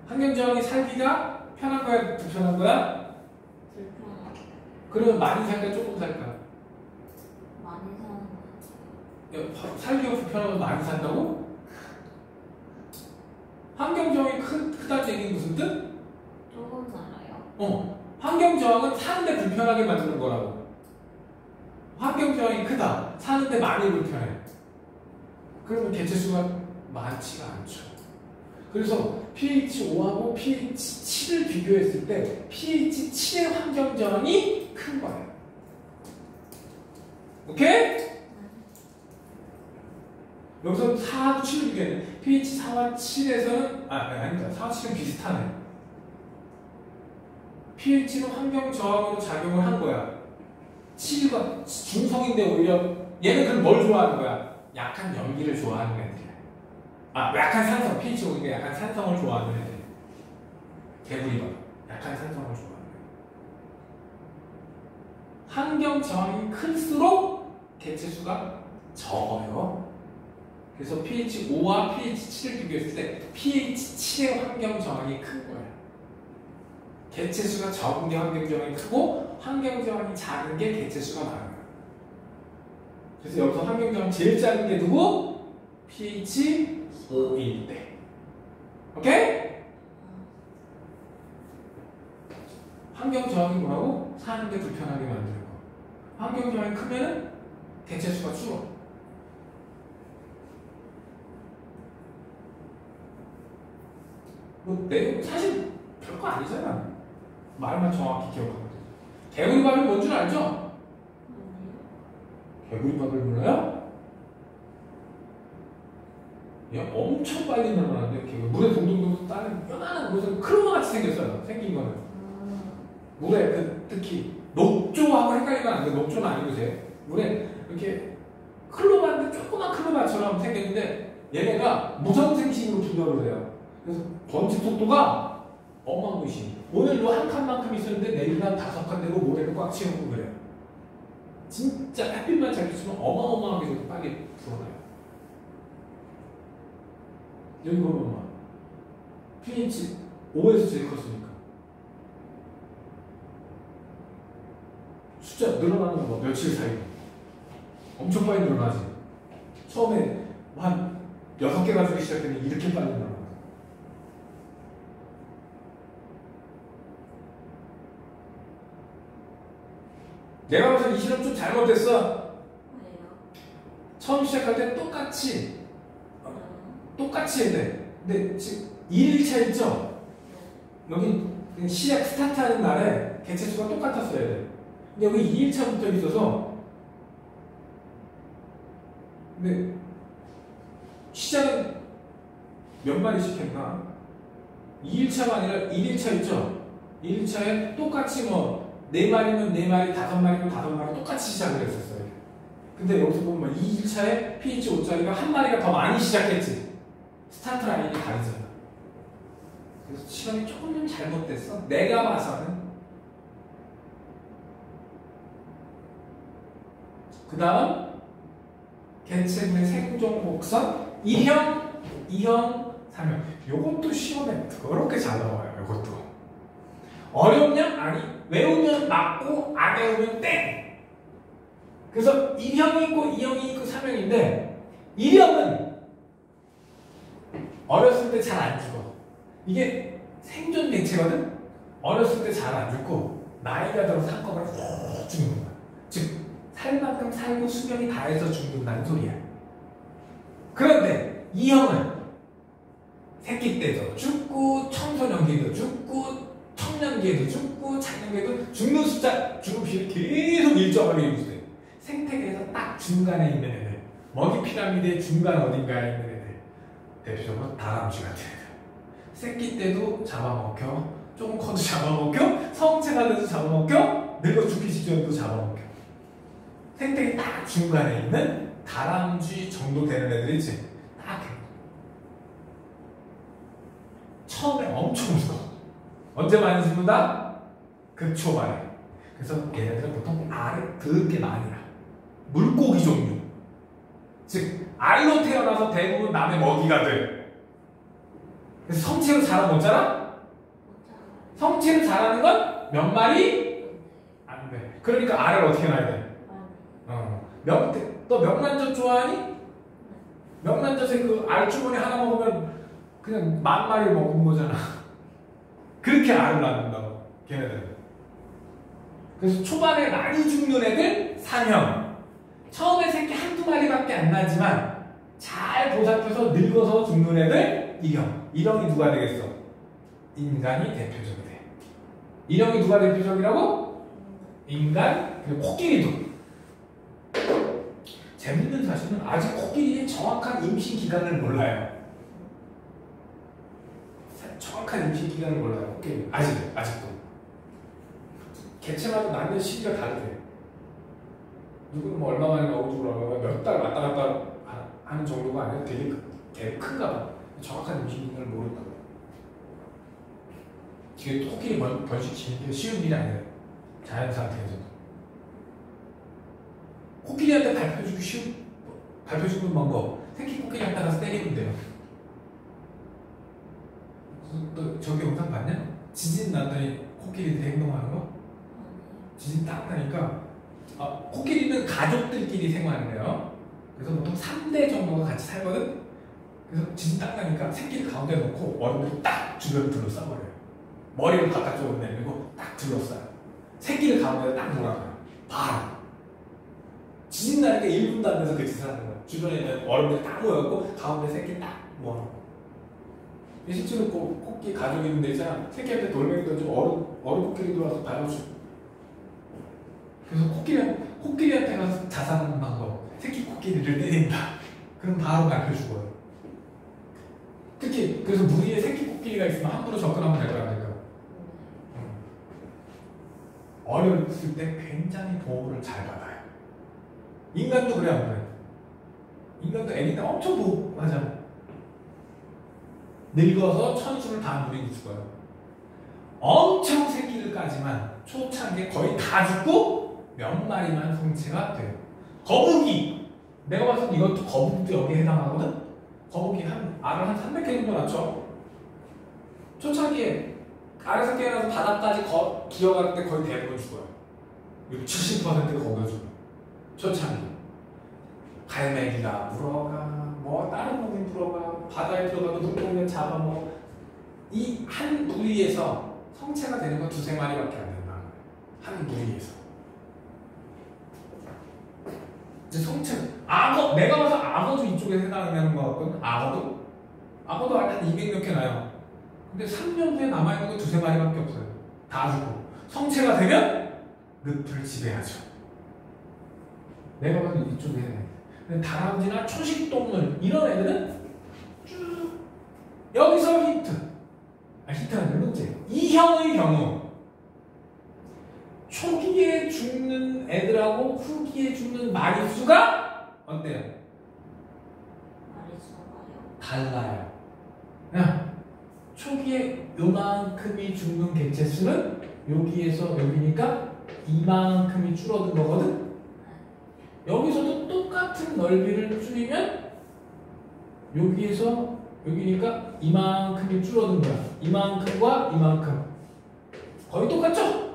환경 저항이 살기가 편한 거야 불편한 거야? 불편하고 그러면 많이 살까 조금 살까? 많이 사는 거 같아요. 살기가 불편하면 많이 산다고? 환경 저항이 크다는 얘기는 무슨 뜻? 조금 살아요. 환경 저항은 사는데 불편하게 만드는 거라고. 환경 저항이 크다. 사는데 많이 불편해. 그러면 개체수가 많지가 않죠. 그래서 pH 5하고 pH 7을 비교했을 때 pH 7의 환경 저항이 큰 거예요. 오케이? 여기서 4하고 7을 비교했는데 pH 4와 7에서는 아니다. 4와 7은 비슷하네. pH는 환경 저항으로 작용을 한 거야. 7과 중성인데 오히려 얘는 그럼 뭘 좋아하는 거야? 약한 연기를 좋아하는 애들이야. 약한 산성. pH 5니까 약한 산성을 좋아하는 애들. 개구리가 약한 산성을 좋아하는 애들. 환경 저항이 클수록 개체수가 적어요. 그래서 pH 5와 pH 7을 비교했을 때 pH 7의 환경 저항이 큰 거예요. 개체수가 적은 게 환경 저항이 크고 환경 저항이 작은 게 개체수가 많아요. 그래서 여기서 환경 저항 제일 작은 게 누구? pH 5일 때. 오케이? 환경 저항이 뭐라고? 사는데 불편하게 만드는 거. 환경 저항이 크면은 개체수가 줄어. 뭐 내용 사실 별거 아니잖아. 말만 정확히 기억하면 되죠. 개구리밥이 뭔 줄 알죠? 아니요. 개구리밥을 몰라요? 얘 엄청 빨리 늘어나는데 개구리 물에 동동동 따는 요만한 것은 크로마같이 생겼어요. 생긴 거는 물에 특히 녹조하고 헷갈리면 안 돼. 녹조는 아니고 물에 이렇게 클로바인데 조그만 클로바처럼 생겼는데 얘네가 무선생식으로 분열을 해요. 그래서 번식 속도가 어마무시. 오늘로 한 칸만큼 있었는데 내일은 한 5칸 되고 모래를 꽉 채우고 그래요. 진짜 햇빛만 잘 비추면 어마어마하게 빨리 불어나요. 여기 보면 pH 5에서 제일 컸으니까 숫자 늘어나는 거 며칠 사이에 엄청 빨리 늘어나지. 처음에 한 6개 가지고 시작했는데 이렇게 빨리 늘어나. 내가 봐서 이 실험 좀 잘못됐어. 왜요? 처음 시작할 때 똑같이 했네. 근데 지금 1일차 있죠? 여기 시작 스타트하는 날에 개체수가 똑같았어야 돼. 근데 여기 2일차부터 있어서 근데 시작은 몇 마리씩 했나? 2일차가 아니라 1일차 있죠? 1일차에 똑같이 뭐 4마리면 4마리, 5마리면 5마리 똑같이 시작을 했었어요. 근데 여기서 보면 2일차에 pH 5짜리가 한 마리가 더 많이 시작했지. 스타트 라인이 다르잖아. 그래서 시간이 조금 좀 잘못됐어. 내가 봐서는. 그 다음 개체군의 생존 곡선 1형, 2형, 3형. 요것도 시험에 더럽게 잘 나와요. 요것도. 어렵냐? 아니. 외우면 맞고 안 외우면 땡. 그래서 1형이 있고 2형이 있고 3형인데 1형은 어렸을 때 잘 안 죽어. 이게 생존 객체거든? 어렸을 때 잘 안 죽고 나이가 들어서 한꺼번에 훅 죽는 거야. 즉 살 만큼 살고 수명이 다해서 죽는다는 소리야. 그런데 이 형은 새끼 때도 죽고 청소년기에도 죽고 청년기에도 죽고 장년기에도 죽는 숫자 죽는 비율이 계속 일정하게 유지돼. 생태계에서 딱 중간에 있는 애들, 먹이 피라미드의 중간 어딘가에 있는 애들, 대표적으로 다람쥐 같은 애들. 새끼 때도 잡아먹혀, 조금 커도 잡아먹혀, 성체가 돼서 잡아먹혀, 늙어 죽기 직전에도 잡아먹혀. 생태계 딱 중간에 있는 다람쥐 정도 되는 애들이 있지. 딱 처음에 엄청 무서워. 언제 많이 죽는다? 그 초반에. 그래서 얘네들은 보통 알을 더럽게 많이 낳아. 물고기 종류. 즉 알로 태어나서 대부분 남의 먹이가 돼. 그래서 성체로 자라 못 자라? 성체로 자라는 건 몇 마리? 안 돼. 그러니까 알을 어떻게 낳아야 돼? 너 명란젓 좋아하니? 명란젓에 그 알주머니 하나 먹으면 그냥 10,000마리 먹은 거잖아. 그렇게 알을 낳는다고 걔네들은. 그래서 초반에 많이 죽는 애들 3형. 처음에 새끼 한두 마리밖에 안 나지만 잘 보살펴서 늙어서 죽는 애들 2형. 2형이 누가 되겠어? 인간이 대표적이 돼. 2형이 누가 대표적이라고? 인간, 그리고 코끼리도. 재밌는 사실은 아직 코끼리의 정확한 임신 기간을 몰라요. 정확한 임신 기간을 몰라요. 코끼리 아직도. 개체마다 낳는 시기가 다르대. 누구는 뭐 얼마 만에 나오고 그러면 몇 달 왔다 갔다 하는 정도가 아니라 되게 큰가 봐. 정확한 임신 기간을 모른다. 이게 코끼리 번식시키는 쉬운 일이 아니에요. 자연 상태에서도. 코끼리한테 발표주는 방법. 새끼 코끼리한테 가서 때리면 돼요. 너 저기 영상 봤냐? 지진 났더니 코끼리들 행동하는 거? 지진 딱 나니까 코끼리는 가족들끼리 생활해요. 그래서 보통 3대 정도가 같이 살거든? 그래서 지진 딱 나니까 새끼를 가운데 놓고 어른들이 딱 주변을 둘러싸버려요. 머리를 바깥쪽으로 내밀고 딱 둘러싸요. 새끼를 가운데 딱 몰아가요. 봐라. 지진 나니까 1분도 안 돼서 그 짓을 하는 거야. 주변에 있는 어른들이 딱 모여갖고 가운데 새끼 딱 모아놓고. 실제로 코끼리 가족이 있는 데 있잖아. 새끼한테 돌멩이 던지고 어른 코끼리 들어와서 밟아주고. 그래서 코끼리한테 가서 자살하는 방법. 새끼 코끼리를 때린다. 그럼 바로 밟혀 죽어요. 특히 그래서 무리에 새끼 코끼리가 있으면 함부로 접근하면 될 거야. 어렸을 때 굉장히 보호를 잘 받아요. 인간도 그래 안 그래? 인간도 애기 때 엄청 보호하잖아. 늙어서 천수를 다 누리고 죽어요. 엄청 새끼를 까지만 초창기에 거의 다 죽고 몇 마리만 성체가 돼요. 거북이! 내가 봤을 때 이것도 거북이도 여기에 해당하거든? 거북이 알을 한 300개 정도 낳죠? 초창기에 알에서 깨어나서 바닥까지 기어갈 때 거의 대부분 죽어요. 70%가 거기서 죽어요. 초창기. 갈매기가 물어가, 뭐 다른 놈이 물어가, 바다에 들어가도 눈동자 잡아 이 한 무리에서 성체가 되는 건 2-3마리밖에 안 된다. 한 무리에서. 이제 성체, 악어, 내가 봐서 악어도 이쪽에 해당하는 것 같거든. 악어도 한 200몇 개 나요. 근데 3년 후에 남아있는 건 2-3마리밖에 없어요. 다 죽고. 성체가 되면 늪을 지배하죠. 내가 봐도 이쪽에 해당해. 근데 다람쥐나 초식동물 이런 애들은 쭉 여기서 힌트가 몇 번째? 이 형의 경우 초기에 죽는 애들하고 후기에 죽는 마리수가 어때요? 마리수가요? 달라요. 초기에 요만큼이 죽는 객체 수는 여기에서 여기니까 이만큼이 줄어든 거거든? 여기서도 똑같은 넓이를 줄이면 여기에서 여기니까 이만큼이 줄어든 거야. 이만큼과 이만큼. 거의 똑같죠?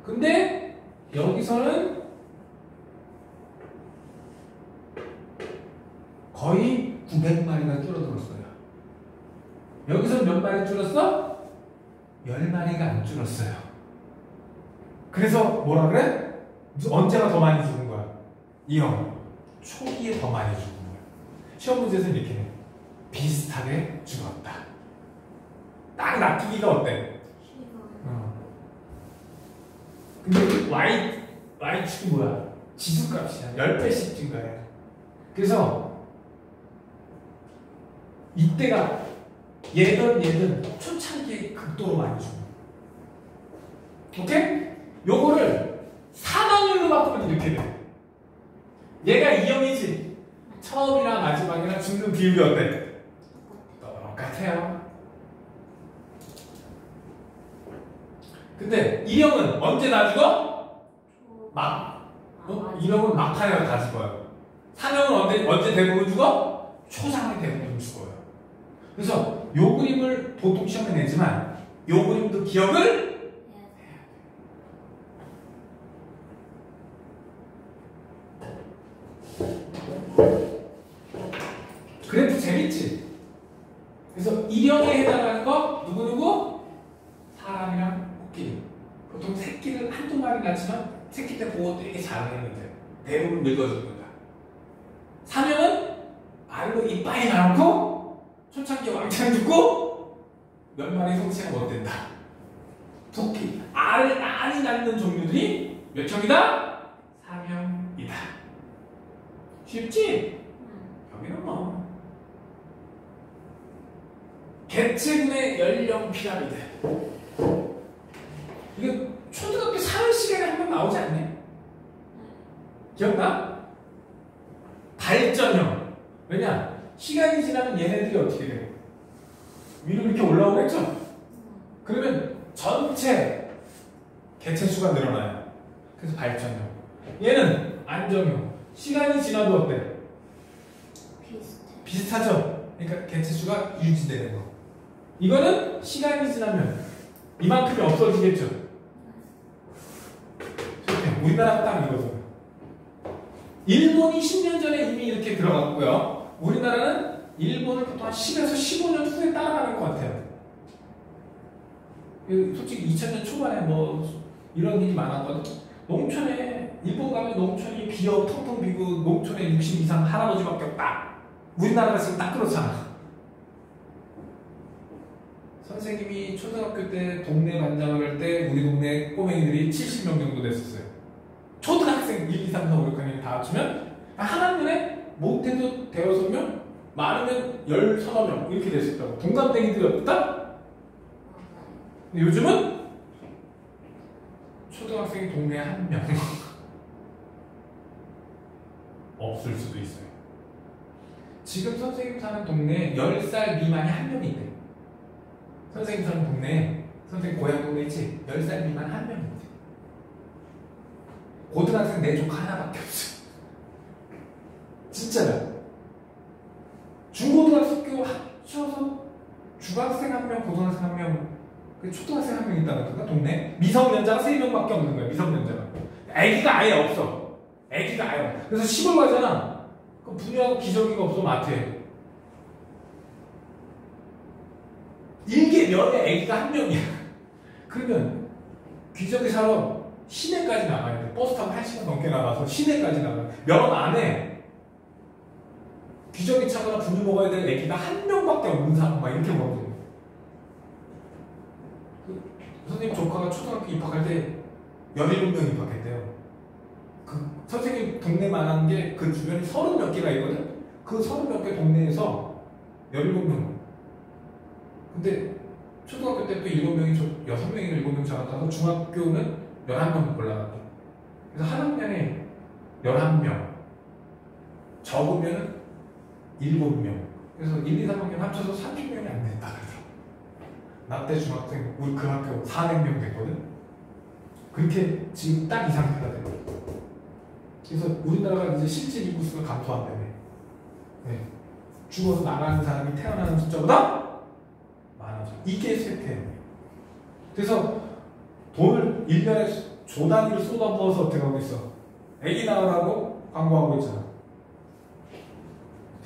근데 여기서는 거의 900마리가 줄어들었어요. 여기서 몇 마리 줄었어? 10마리가 안 줄었어요. 그래서 뭐라 그래? 언제가 더 많이 죽은 거야? 이 형 초기에 더 많이 죽은 거야. 시험 문제에서는 이렇게 해. 비슷하게 죽었다. 딱 낚이기가 어때? 근데 Y축이 뭐야? 지수값이야. 10배씩 증가해. 그래서 이때가 얘는 초창기에 극도로 많이 죽어. 오케이? 요거를 사망률로 바꾸면 이렇게 돼. 얘가 2형이지. 처음이랑 마지막이랑 죽는 비율이 어때? 똑같아요. 근데 2형은 언제 다 죽어? 막. 2형은 막판에 다 죽어요. 3형은 언제 대부분 죽어? 초상에 대부분 죽어요. 그래서 요 그림을 보통 시험에 내지만 요 그림도 기억을 그래도 재밌지? 그래서 1형에 해당하는 거 누구누구? 사람이랑 코끼리. 보통 새끼를 한두 마리 낳지만 새끼 때 보고 되게 잘하는데 대부분 늙어집니다. 3형은 알로 이빨이 나놓고 초창기 왕창 죽고 몇 마리 성체가 못 된다. 토끼. 알이 낳는 종류들이 몇 형이다? 3형이다. 쉽지? 여기는 뭐 개체군의 연령 피라미드. 이거 초등학교 4월 시간에 한번 나오지 않니? 기억나? 발전형. 왜냐? 시간이 지나면 얘네들이 어떻게 돼? 위로 이렇게 올라오겠죠? 그러면 전체 개체 수가 늘어나요. 그래서 발전형. 얘는 안정형. 시간이 지나도 어때? 비슷하죠? 그러니까 개체 수가 유지되는 거. 이거는 시간이 지나면 이만큼이 없어지겠죠? 우리나라가 딱 이거죠. 일본이 10년 전에 이미 이렇게 들어갔고요. 우리나라는 일본을 보통 한 10에서 15년 후에 따라가는 것 같아요. 솔직히 2000년 초반에 뭐 이런 일이 많았거든. 농촌에 일본 가면 농촌이 비어 텅텅 비고 농촌에 60 이상 할아버지밖에 없다. 우리나라가 지금 딱 그렇잖아. 선생님이 초등학교 때 동네 반장을 할 때 우리 동네 꼬맹이들이 70명 정도 됐었어요. 초등학생 1, 2, 3, 4, 5, 6학년 다 합치면 한 학년에 못해도 대여섯 명, 많으면 10서너 명 이렇게 됐었다고. 동갑내기들이 없다? 근데 요즘은 초등학생이 동네에 한 명 없을 수도 있어요. 지금 선생님 사는 동네에 10살 미만이 한 명이 있대. 선생님 사는 동네에, 선생님 고향 동네 있지? 10살 미만 한 명이 있대. 고등학생 내 조카 하나밖에 없어. 진짜야. 중고등학교 합쳐서 중학생 한 명, 고등학생 한 명, 초등학생 한 명 있다는 건가? 동네? 미성년자가 3명밖에 없는 거야. 미성년자가. 애기가 아예 없어. 애기가 아예 없어. 그래서 시골 가잖아. 그럼 분유하고 기저귀가 없어 마트에. 일개 면에 애기가 한 명이야. 그러면 기저귀 사러 시내까지 나가야 돼. 버스 타고 1시간 넘게 나가서 시내까지 나가. 면 안에 기저귀 차거나 분유 먹어야 될 애기가 한 명밖에 없는 상황 막 이렇게 먹거든요. 선생님 조카가 초등학교 입학할 때 17명 입학했대요. 그 선생님 동네만한 게 그 주변에 30몇 개가 있거든. 그 30몇 개 동네에서 17명. 근데 초등학교 때 또 7명이 6명이나 7명 장악하고 중학교는 11명 올라갔대. 그래서 한 학년에 11명. 적으면 7명. 그래서 1, 2, 3학년 합쳐서 30명이 안 됐다 그러더라고. 나 때 중학생, 우리 그 학교 400명 됐거든? 그렇게 지금 딱 이 상태가 돼. 그래서 우리나라가 이제 실질 인구수가 감소한다며. 네. 죽어서 나가는 사람이 태어나는 숫자보다 많아져. 이게 세태예요. 그래서 돈을 1년에 조 단위로 쏟아부어서 어떻게 하고 있어? 애기 낳으라고 광고하고 있잖아.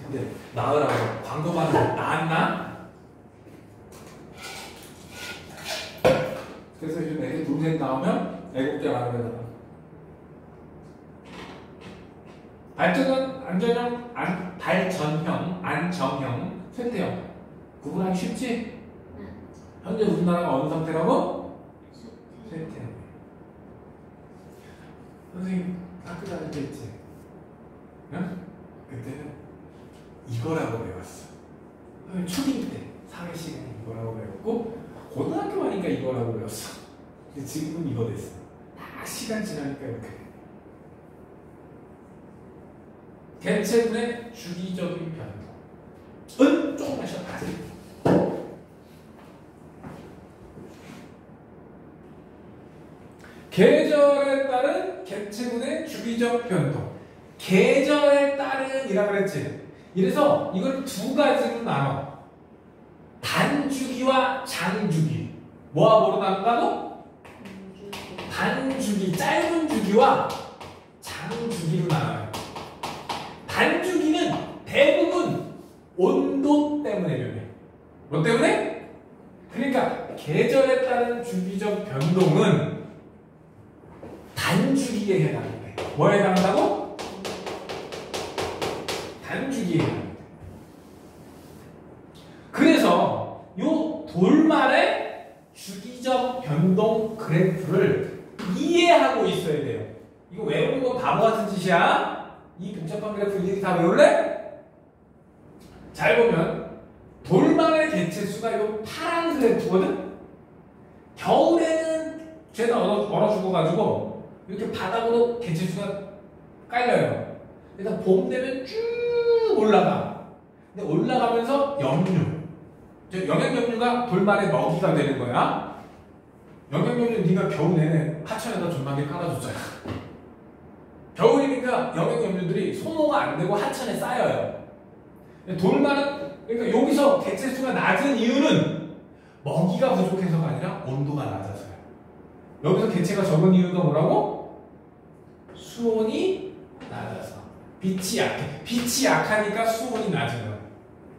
근데 낳으라고 광고만 낳았나? 그래서 요즘 애들 둘셋 나오면 7개 말을 해달라. 발전형, 안정형, 쇠퇴형 구분하기 쉽지? 현재 우리나라가 어느 상태라고? 쇠퇴형. 선생님 학교 다닐 때 있지? 응? 그때는 이거라고 배웠어. 초딩 때 사회 시간에 이거라고 배웠고 고등학교 가니까 이거라고 배웠어. 근데 지금은 이거 됐어. 딱 시간 지나니까 이렇게 돼. 개체군의 주기적인 변동. 조금만 쉬어. 아직. 계절에 따른 개체군의 주기적 변동. 계절에 따른이라고 그랬지. 이래서 이걸 두 가지로 나눠. 단주기와 장주기. 뭐와 뭐로 나눈다고? 단주기, 짧은 주기와 장주기로 나눠요. 단주기는 대부분 온도 때문에 변해. 뭐 때문에? 그러니까 계절에 따른 주기적 변동은 단주기에 해당해. 뭐에 해당한다고? 단주기에 해당해. 그래서 요 돌말의 주기적 변동 그래프를 이해하고 있어야 돼요. 이거 외우는 건 바보 같은 짓이야. 이 복잡한 그래프 일일이 다 외울래? 잘 보면 돌만의 개체수가 이 파란 그래프거든? 겨울에는 쟤는 얼어 죽어가지고 이렇게 바닥으로 개체수가 깔려요. 일단 봄 되면 쭉 올라가. 근데 올라가면서 영양염류가 돌만의 먹이가 되는 거야. 영양염류 네가 겨우 내내 하천에다 존나게 깔아줬잖아. 겨울이니까 영양염류들이 소모가 안 되고 하천에 쌓여요. 돌만은 그러니까 여기서 개체수가 낮은 이유는 먹이가 부족해서가 아니라 온도가 낮아서요. 여기서 개체가 적은 이유가 뭐라고? 수온이 낮아서. 빛이 약해. 빛이 약하니까 수온이 낮은 거야.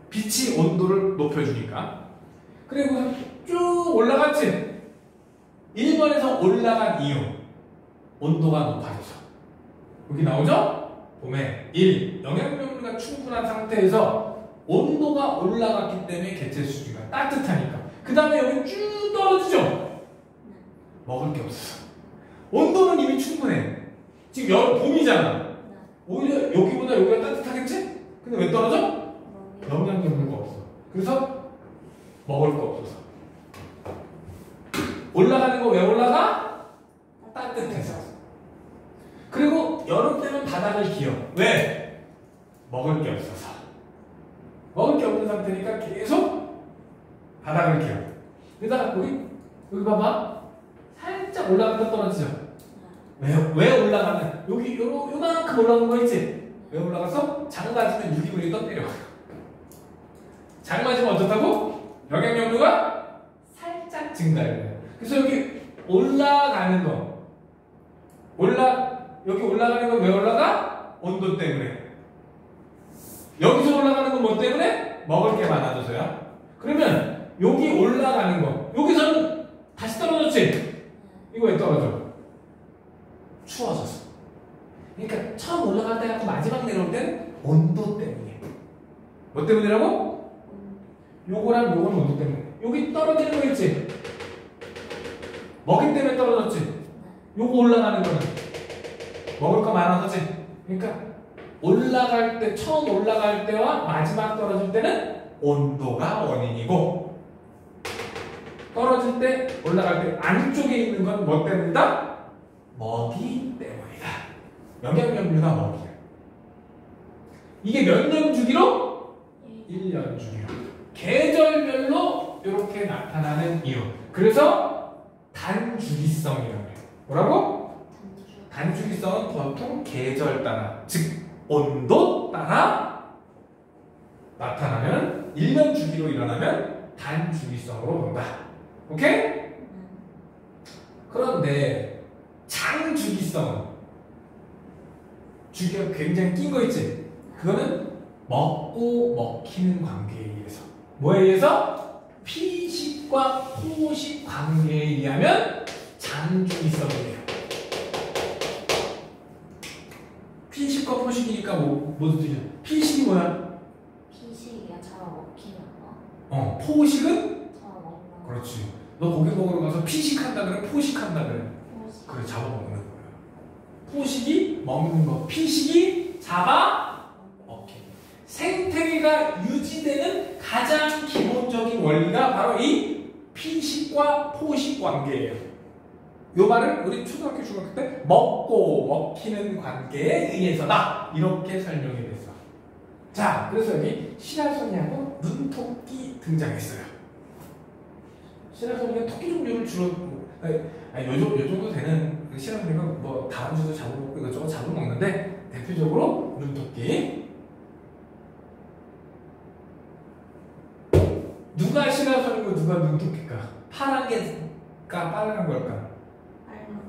빛이 온도를 높여주니까. 그리고 쭉 올라갔지? 1번에서 올라간 이유. 온도가 높아져서. 여기 나오죠? 봄에 1. 영양분류가 충분한 상태에서 온도가 올라갔기 때문에 개체 수지가 따뜻하니까. 그 다음에 여기 쭉 떨어지죠? 먹을 게 없어. 온도는 이미 충분해. 지금 봄이잖아. 오히려 여기보다 여기가 따뜻하겠지? 근데 왜 떨어져? 영양분류가 없어. 그래서 먹을 거 없어서. 올라가는 거 왜 올라가? 따뜻해서. 그리고 여름 때는 바닥을 기어. 왜? 먹을 게 없어서. 먹을 게 없는 상태니까 계속 바닥을 기어. 그러다가 여기 봐봐. 살짝 올라갔다 떨어지죠? 왜 올라가냐? 여기 요만큼 올라간 거 있지? 왜 올라가서? 장 맞으면 유기물이 떠내려. 장 맞으면 어떻다고? 영양염류가 살짝 증가해요. 그래서 여기 올라가는 거. 여기 올라가는 건 왜 올라가? 온도 때문에. 여기서 올라가는 건 뭐 때문에? 먹을 게 많아져서야. 그러면 여기 올라가는 거. 여기서는 다시 떨어졌지? 이거 왜 떨어져? 추워져서. 그러니까 처음 올라갈 때하고 마지막 내려올 때는 온도 때문이에요. 뭐 때문이라고? 요거랑 요건 온도 때문에. 여기 떨어지는 거 있지? 먹이 때문에 떨어졌지? 요거 올라가는 거는 먹을 거 많아서지? 그러니까 올라갈 때, 처음 올라갈 때와 마지막 떨어질 때는 온도가 원인이고, 떨어질 때, 올라갈 때 안쪽에 있는 건 뭐 때문이다? 먹이 때문이다. 영양염류나 먹이야. 이게 몇 년 주기로? 1년 주기로. 계절별로 이렇게 나타나는 이유. 그래서 단주기성이라고 해요. 뭐라고? 단주기성은 보통 계절 따라, 즉 온도 따라 나타나면 1년 주기로 일어나면 단주기성으로 본다. 오케이? 그런데 장주기성은 주기가 굉장히 낀 거 있지? 그거는 먹고 먹히는 관계에 의해서. 뭐에 의해서? 피식과 호흡 포식 관계에 의하면 장중이 써버려요. 피식과 포식이니까 뭐도 되죠. 피식이 뭐야? 피식이야. 잡아먹히는 거. 포식은? 잡아먹는 거. 그렇지. 너 고기 먹으러 가서 피식한다 그래? 포식한다 그래? 포식. 그래, 잡아먹는 거야. 포식이 먹는 거, 피식이 잡아먹기. 생태계가 유지되는 가장 기본적인 원리가 바로 이 피식과 포식 관계예요. 이 말을 우리 초등학교, 중학교 때 먹고 먹히는 관계에 의해서다 이렇게 설명이 됐어. 자, 그래서 여기 시라소니하고 눈토끼 등장했어요. 시라소니가 토끼 종류를 주로 요 정도 되는 시라소니가 뭐 다른 주도 잡아먹고 이것저것 잡아먹는데 대표적으로 눈토끼. 누가 시라소니고 누가 눈토끼일까? 파란 게가 빨간 걸까? 빨간 거.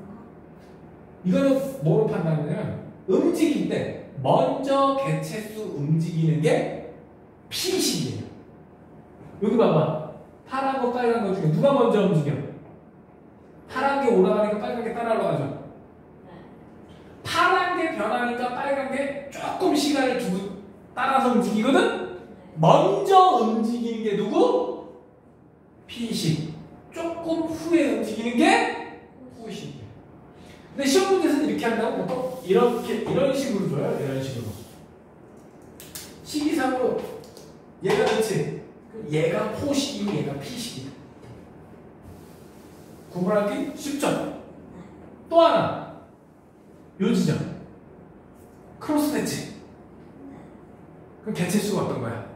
이거는 뭐로 판단하냐면 움직일 때 먼저 개체수 움직이는 게 피식이에요. 여기 봐봐. 파란 거 빨간 거 중에 누가 먼저 움직여? 파란 게 올라가니까 빨간 게 따라 올라가죠. 네. 파란 게 변하니까 빨간 게 조금 시간을 두고 따라서 움직이거든? 네. 먼저 움직이는 게 누구? 피식. 조금 후에 움직이는 게 포식. 근데 시험 문제에서는 이렇게 한다고 보통 이런 식으로 줘요. 이런 식으로. 식이상으로 얘가 그렇지. 얘가 포식이고 얘가 피식이고. 구분하기 쉽죠? 또 하나. 요 지점. 크로스 대치. 그럼 개체수가 어떤 거야?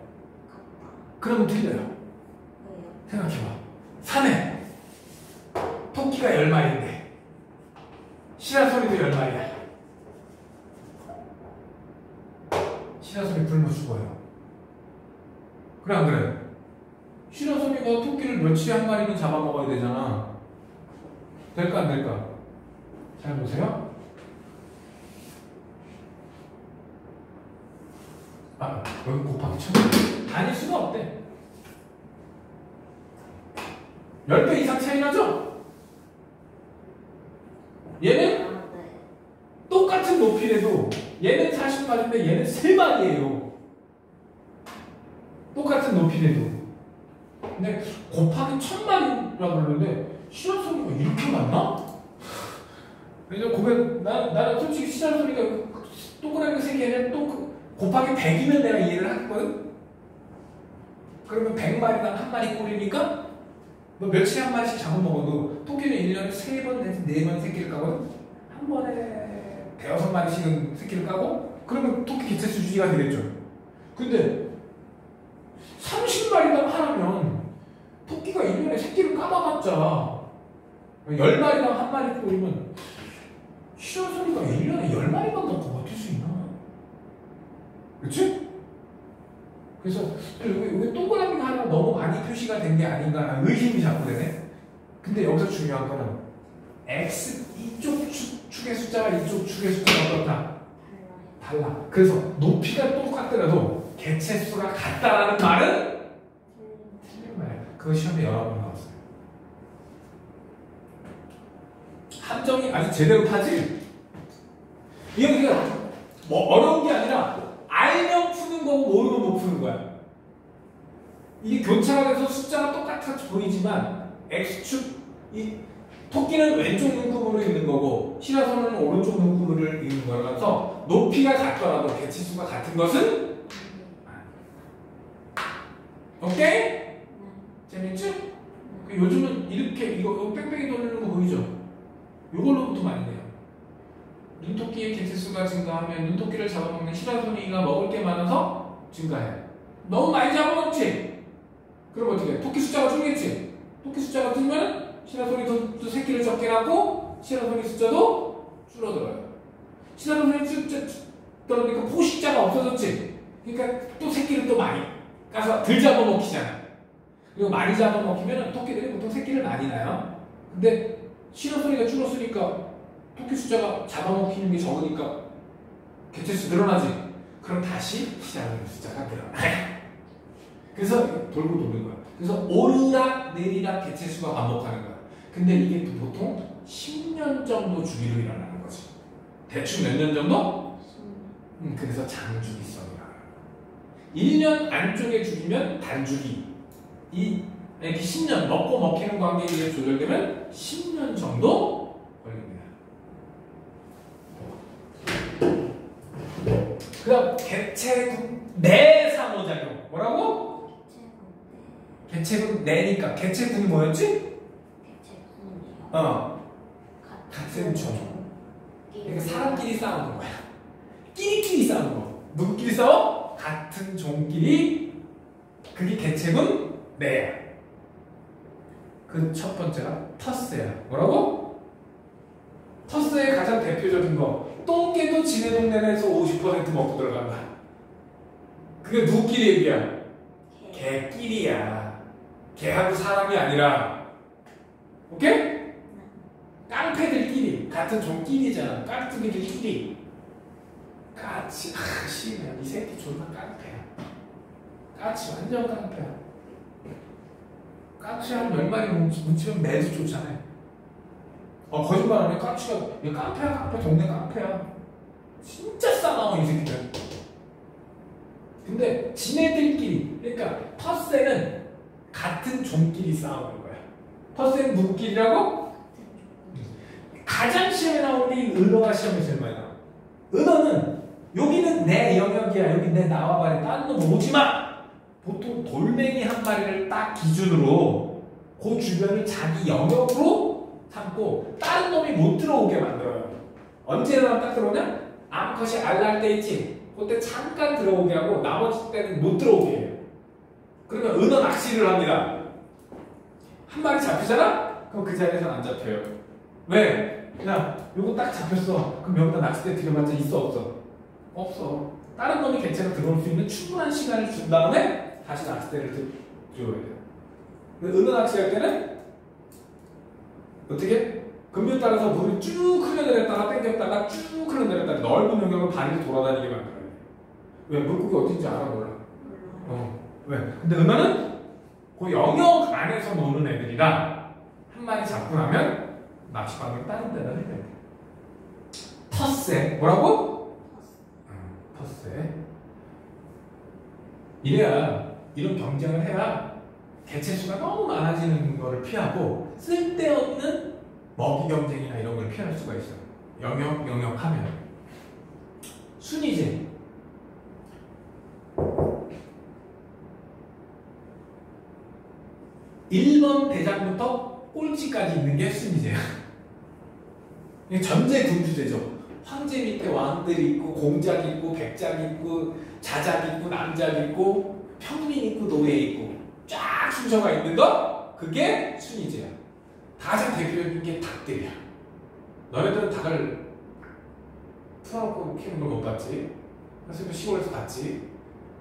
그러면 틀려요. 왜요? 생각해봐. 산에 토끼가 10마리인데 시라소리도 10마리야. 시라소리 굶어 죽어요. 그래 안 그래? 시라소리가 토끼를 며칠에 한 마리는 잡아먹어야 되잖아. 될까 안 될까? 잘 보세요. 여기 곱하기 1000. 다닐 수가 없대. 10배 이상 차이 나죠? 얘는 아, 네. 똑같은 높이래도 얘는 40마리인데 얘는 3마리예요. 똑같은 높이래도. 근데 곱하기 1000마리라고 그러는데 시라소리가 이렇게 많나? 왜냐면 나는 솔직히 시라소리가 동그라미 3개는 또 곱하기 100이면 내가 이해를 하거든? 그러면 100마리당 한 마리 꼴이니까 뭐 며칠에 한 마리씩 잡아먹어도 토끼는 1년에 3번 내지 4번 새끼를 까거든? 한 번에 5-6마리씩은 새끼를 까고 그러면 토끼 개체수 유지가 되겠죠. 근데 30마리당 하나면 토끼가 1년에 새끼를 까봐봤자 10마리당 한 마리 꼴이면 시라소리가 1년에 10마리만 넣고 버틸 수 있나? 그치? 그래서 여기 동그라미가 하나 너무 많이 표시가 된 게 아닌가 하는 의심이 자꾸 되네. 근데 여기서 중요한 거는 X 이쪽 축의 숫자와 이쪽 축의 숫자가 어떻다? 달라. 그래서 높이가 똑같더라도 개체수가 같다라는 말은 틀린 말이야. 그거 시험에 여러 번 나왔어요. 함정이 아주 제대로 타지? 이게 뭐 어려운 게 아니라 알면 푸는 거고 모르면 못 푸는 거야. 이게 교차가 돼서 숫자가 똑같아 보이지만 X축, 이 토끼는 왼쪽 눈금으로 읽는 거고 시라소는 오른쪽 눈금으로 읽는 거라서 높이가 같더라도 개체수가 같은 것은 오케이? 재밌지? 요즘은 이렇게 이거 뺑뺑이 돌리는 거 보이죠? 이걸로부터 많이 돼요. 눈토끼의 개체수가 증가하면 눈토끼를 잡아먹는 시라소니가 먹을 게 많아서 증가해. 너무 많이 잡아먹지? 그럼 어떻게 해? 토끼 숫자가 줄겠지? 토끼 숫자가 줄면 시라소니도 새끼를 적게 낳고 시라소니 숫자도 줄어들어요. 시라소니 숫자 그러니까 포식자가 없어졌지? 그러니까 또 새끼를 또 많이 까서 덜 잡아먹히잖아. 그리고 많이 잡아먹히면 토끼들이 보통 새끼를 많이 낳아요. 근데 시라소니가 줄었으니까 토끼 숫자가 잡아먹히는 게 적으니까 개체수 늘어나지. 그럼 다시 시라소니 숫자가 늘어나. 그래서 돌고 도는 거야. 그래서 오르락 내리락 개체수가 반복하는 거야. 근데 이게 보통 10년 정도 주기로 일어나는 거지. 대충 몇 년 정도? 그래서 장주기성이라. 1년 안쪽에 죽이면 단주기. 이렇게 10년 먹고 먹히는 관계에 의해 조절되면 10년 정도 걸립니다. 그 다음 개체군 내 상호작용. 뭐라고? 개체군 내니까 개체군이 뭐였지? 개체군이요. 같은 종. 그러니까 사람끼리 싸우는 거야. 끼리끼리 싸우는 거. 누구끼리 싸워? 같은 종끼리. 그게 개체군 내야. 그 첫 번째가 터스야. 뭐라고? 터스의 가장 대표적인 거. 똥개도 지네 동네에서 50% 먹고 들어간다. 그게 누구끼리 얘기야? 개끼리야. 개하고 사람이 아니라. 오케이? 깡패들끼리. 같은 종끼리잖아. 깍두기들끼리. 까치. 씨발 이 새끼 존나 깡패야. 까치 완전 깡패야. 까치 한 10마리 뭉치면 매도 좋잖아요. 거짓말 안 해. 까치가 얘 깡패야. 깡패. 동네 깡패야. 진짜 싸나워 이 새끼들. 근데 지네들끼리, 그러니까 텃새는 같은 종끼리 싸우는 거야. 텃새는 누구끼리라고? 가장 시험에 나오는 게 은어가 시험에 제일 많이 나와. 은어는 여기는 내 영역이야. 여기 내 나와봐야 다른 놈 오지마. 보통 돌멩이 한 마리를 딱 기준으로 그 주변을 자기 영역으로 삼고 다른 놈이 못 들어오게 만들어요. 언제 딱 들어오냐? 암컷이 알날 때 있지. 그때 잠깐 들어오게 하고 나머지 때는 못 들어오게 해요. 그러면 은어 낚시를 합니다. 한 마리 잡히잖아? 그럼 그 자리에서는 안 잡혀요. 왜? 야, 요거 딱 잡혔어. 그럼 여기다 낚싯대 들여봤자 있어 없어? 없어. 다른 놈이 개체가 들어올 수 있는 충분한 시간을 준 다음에 다시 낚싯대를 들여야 돼요. 은어 낚시할 때는 어떻게? 금면 따라서 물을 쭉 흘러내렸다가 당겼다가 쭉 흘러내렸다가 넓은 영역을 발이 돌아다니게 만들어요. 왜? 물고기 어딘지 알아 몰라? 왜? 근데 은어는 그 영역 안에서 노는 애들이라 한 마리 잡고 나면 낚시방을 다른 데다 해야 돼. 텃새. 뭐라고? 텃새. 이래야 이런 경쟁을 해야 개체수가 너무 많아지는 거를 피하고 쓸데없는 먹이 경쟁이나 이런 걸 피할 수가 있어요. 영역 하면 순위제. 1번 대장부터 꼴찌까지 있는 게 순위제야. 이게 전제 군주제죠. 황제 밑에 왕들 있고 공작 있고 백작 있고 자작 있고 남작 있고 평민 있고 노예 있고 쫙 순서가 있는 거 그게 순위제야. 가장 대표적인 게 닭들이야. 너네들은 닭을 풀어놓고 키우는 걸 못 봤지? 그래서 시골에서 봤지?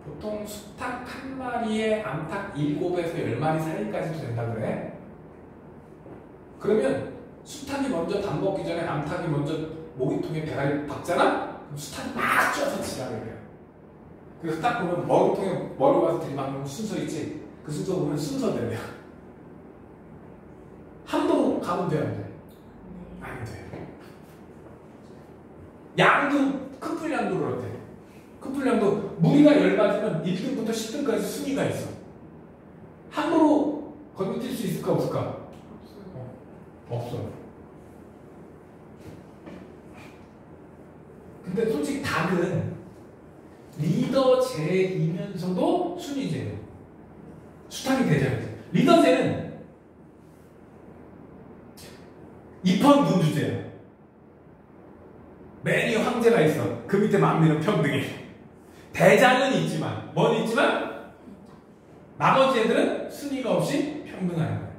보통 수탉 한 마리에 암탉 7에서 10마리 사이까지도 된다 그래. 그러면 수탉이 먼저 밥 먹기 전에 암탉이 먼저 모기통에 배를 박잖아? 그럼 수탉이 막 쪄서 지나가게 돼요. 그래서 딱 보면 머리통에 머리 와서 들이박는 순서 있지? 그 순서 보면 순서대로야. 함부로 가면 돼, 안 돼? 안 돼. 양도, 큰 풀양도 그렇대. 큰 풀양도 무리가 열맞으면 1등부터 10등까지 순위가 있어. 함부로 건너뛸 수 있을까, 없을까? 없어. 근데 솔직히 닭은 리더제이면서도 순위제예요. 수탉이 대장이지. 리더제는 입헌 군주제예요. 매니 황제가 있어. 그 밑에 만민은 평등해. 대장은 있지만, 뭔 있지만 나머지 애들은 순위가 없이 평등하는 거야.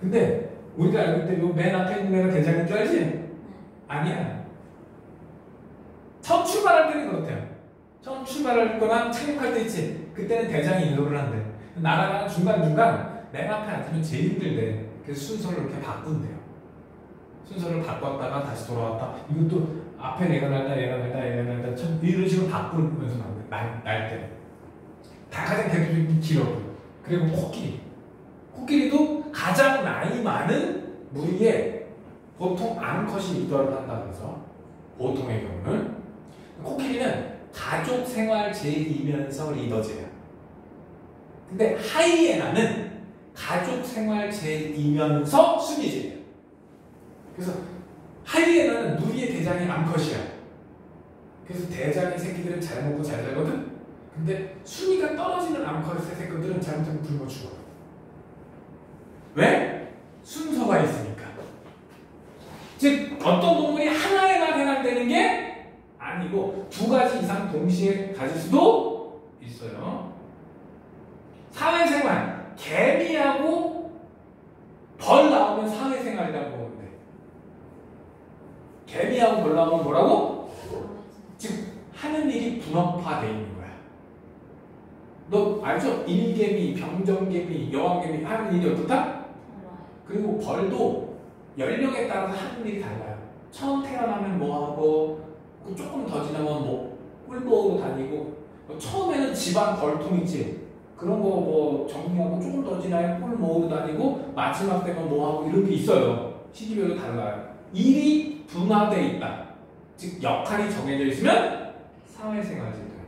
근데 우리가 알고 있을 때 맨 앞에 있는 애가 대장인 줄 알지? 아니야. 처음 출발할 때는 그렇대요. 처음 출발할 거나 착륙할 때 있지. 그때는 대장이 인도를 한대. 나라가 중간중간 맨 앞에 앉으면 제일 힘들대. 그래서 순서를 이렇게 바꾼대요. 순서를 바꿨다가 다시 돌아왔다. 이것도 앞에 얘가 날다 참 이런 식으로 바꾸면서 날 때. 다 가장 대표적인 기록. 그리고 코끼리. 코끼리도 가장 나이 많은 무리에 보통 암컷이 리더를 한다면서 보통의 경우는 코끼리는 가족 생활 제이면서 리더제야. 근데 하이에나는 가족 생활 제이면서 순위제야. 그래서 하이에나는 무리의 대장이 암컷이야. 그래서 대장의 새끼들은 잘 먹고 잘 자거든. 근데 순위가 떨어지는 암컷의 새끼들은 잘못하면 굶어 죽어. 왜? 순서가 있으니까. 즉 어떤 동물이 하나에만 해당되는 게 아니고 두 가지 이상 동시에 가질 수도 있어요. 사회생활, 개미하고 벌 나오면 사회생활이라고 보면 돼. 개미하고 벌 나오면 뭐라고? 즉 하는 일이 분업화되어 있는 거야. 너 알죠? 일개미, 병정개미, 여왕개미 하는 일이 어떻다? 그리고 벌도 연령에 따라서 하는 일이 달라요. 처음 태어나면 뭐하고 조금 더 지나면 뭐 꿀보러 다니고 처음에는 집안 벌통 있지. 그런 거 뭐 정리하고 조금 더 지나야 꿀 모으러 다니고 마지막 되면 뭐하고 이런 게 있어요. 시기별로 달라요. 일이 분화되어 있다. 즉 역할이 정해져 있으면 사회생활제도야.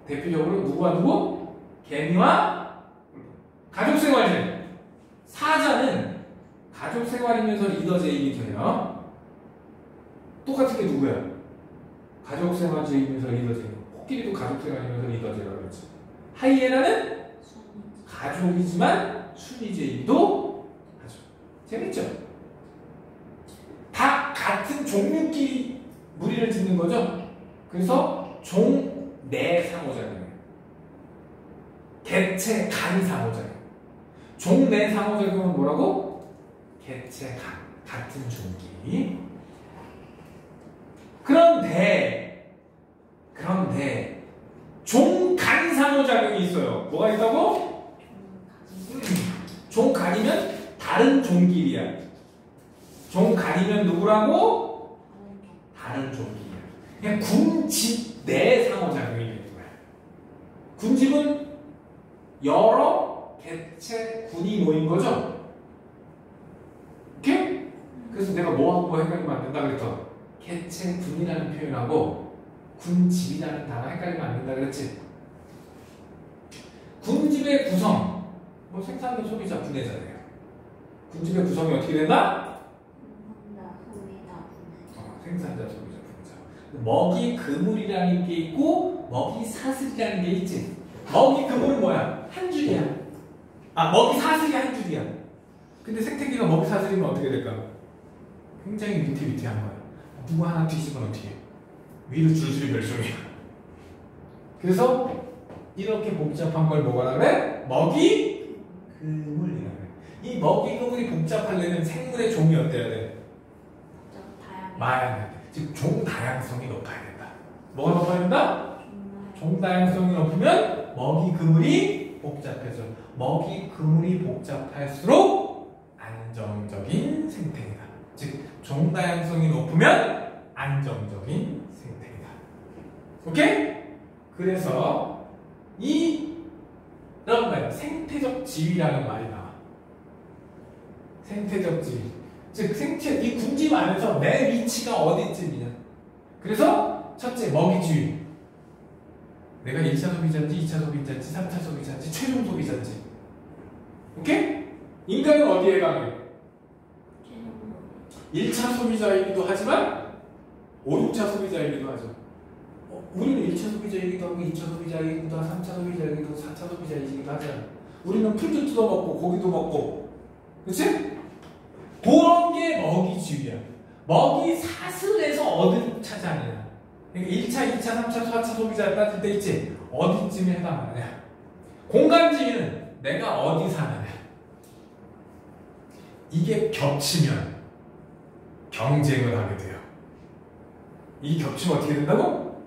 대표적으로 누구와 누구? 개미와 가족생활제. 사자는 가족생활이면서 리더제이기도 해요. 똑같은 게 누구야? 가족생활제이면서 리더제. 코끼리도 가족생활이면서 리더제라고 그랬지. 하이에나는 가족이지만 순위제이기도 하죠. 재밌죠? 다 같은 종류끼리 무리를 짓는 거죠. 그래서 종내 상호작용이에요. 개체 간 상호작용. 종내 상호작용은 뭐라고? 개체 간 같은 종끼리. 그런데 종간 상호작용이 있어요. 뭐가 있다고? 종간이면 다른 종끼리야. 종간이면 누구라고? 다른 종끼리야. 그냥 군집 내 상호작용이 있는 거야. 군집은 여러 개체 군이 모인 거죠. 오케이? 그래서 내가 뭐하고 헷갈리면 안 된다 그랬죠. 개체 군이라는 표현하고 군집이라는 단어 헷갈리면 안 된다 그랬지. 군집의 구성, 뭐 생산자, 소비자, 분해자예요. 군집의 구성이 어떻게 된다? 생산자, 소비자, 분해자. 먹이 그물이라는 게 있고 먹이 사슬이라는 게 있지. 먹이 그물은 뭐야? 한 줄이야. 먹이 사슬이 한 줄이야. 근데 생태계가 먹이 사슬이면 어떻게 될까? 굉장히 위태위태한 거야. 누구 하나 뒤집으면 어떻게 해? 위로 줄줄이 멸종이야. 그래서 이렇게 복잡한 걸 뭐라 그래? 먹이 그물이라 그래. 이 먹이 그물이 복잡하려면 생물의 종이 어때야 돼? 다양해. 즉 종 다양성이 높아야 된다. 뭐가 높아야 된다? 종 다양성이 높으면 먹이 그물이 복잡해져. 먹이 그물이 복잡할수록 안정적인 생태계다. 즉 종 다양성이 높으면 안정적인 생태계다. 오케이? 그래서 이런 말 생태적 지위라는 말이 나와. 생태적 지위. 즉 이 군집 안에서 내 위치가 어디쯤이냐. 그래서 첫째 먹이주의. 내가 1차 소비자인지 2차 소비자인지 3차 소비자인지 최종 소비자인지. 오케이? 인간은 어디에 해당해? 1차 소비자이기도 하지만 5, 6차 소비자이기도 하죠. 우리는 1차 소비자이기도 하고 2차 소비자이기도 하고 3차 소비자이기도 하고 4차 소비자이기도 하잖아. 우리는 풀도 뜯어먹고 고기도 먹고, 그치? 그런 게 먹이주의야. 먹이 사슬에서 어디를 차지하느냐. 그러니까 1차, 2차, 3차, 4차 소비자 따질 때 있지? 어디쯤에 해당하느냐. 공간주의는 내가 어디 사느냐. 이게 겹치면 경쟁을 하게 돼요. 이 겹치면 어떻게 된다고?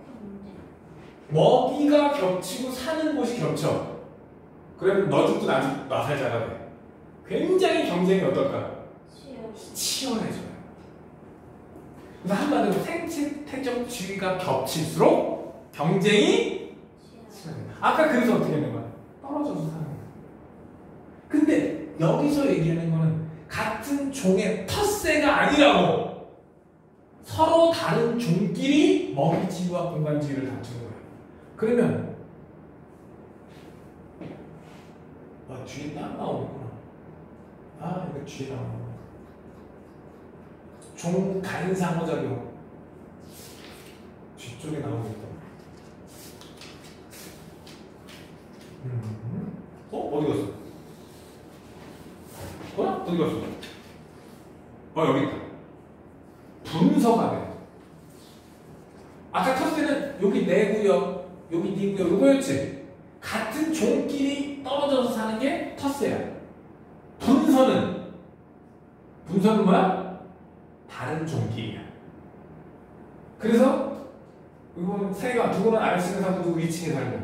먹이가 겹치고 사는 곳이 겹쳐. 그러면 너 죽고 나 죽고 나 살자가 돼. 굉장히 경쟁이 어떨까? 치열해져요. 그래서 한마디로 생태적 지위가 겹칠수록 경쟁이 치열해요. 아까 그래서 어떻게 하는 거야? 떨어져서 사는 거야. 근데 여기서 얘기하는 거는 같은 종의 텃세가 아니라고 서로 다른 종끼리 먹이지위와 공간지위를 다투는 거예요. 그러면 뒤에 딱 나오는구나. 이거 뒤에 나오는 종간상호작용 뒤쪽에 나오겠다. 어디 갔어? 어디 갔어? 여기 있다. 분서가 돼. 아까 텃세는 여기 내 구역, 여기 네 구역, 이거였지? 같은 종끼리 떨어져서 사는 게 텃세야. 분서는 뭐야? 다른 종끼리야. 그래서 이건 새가 누구는 아래층에 살고 누구 위층에 살고,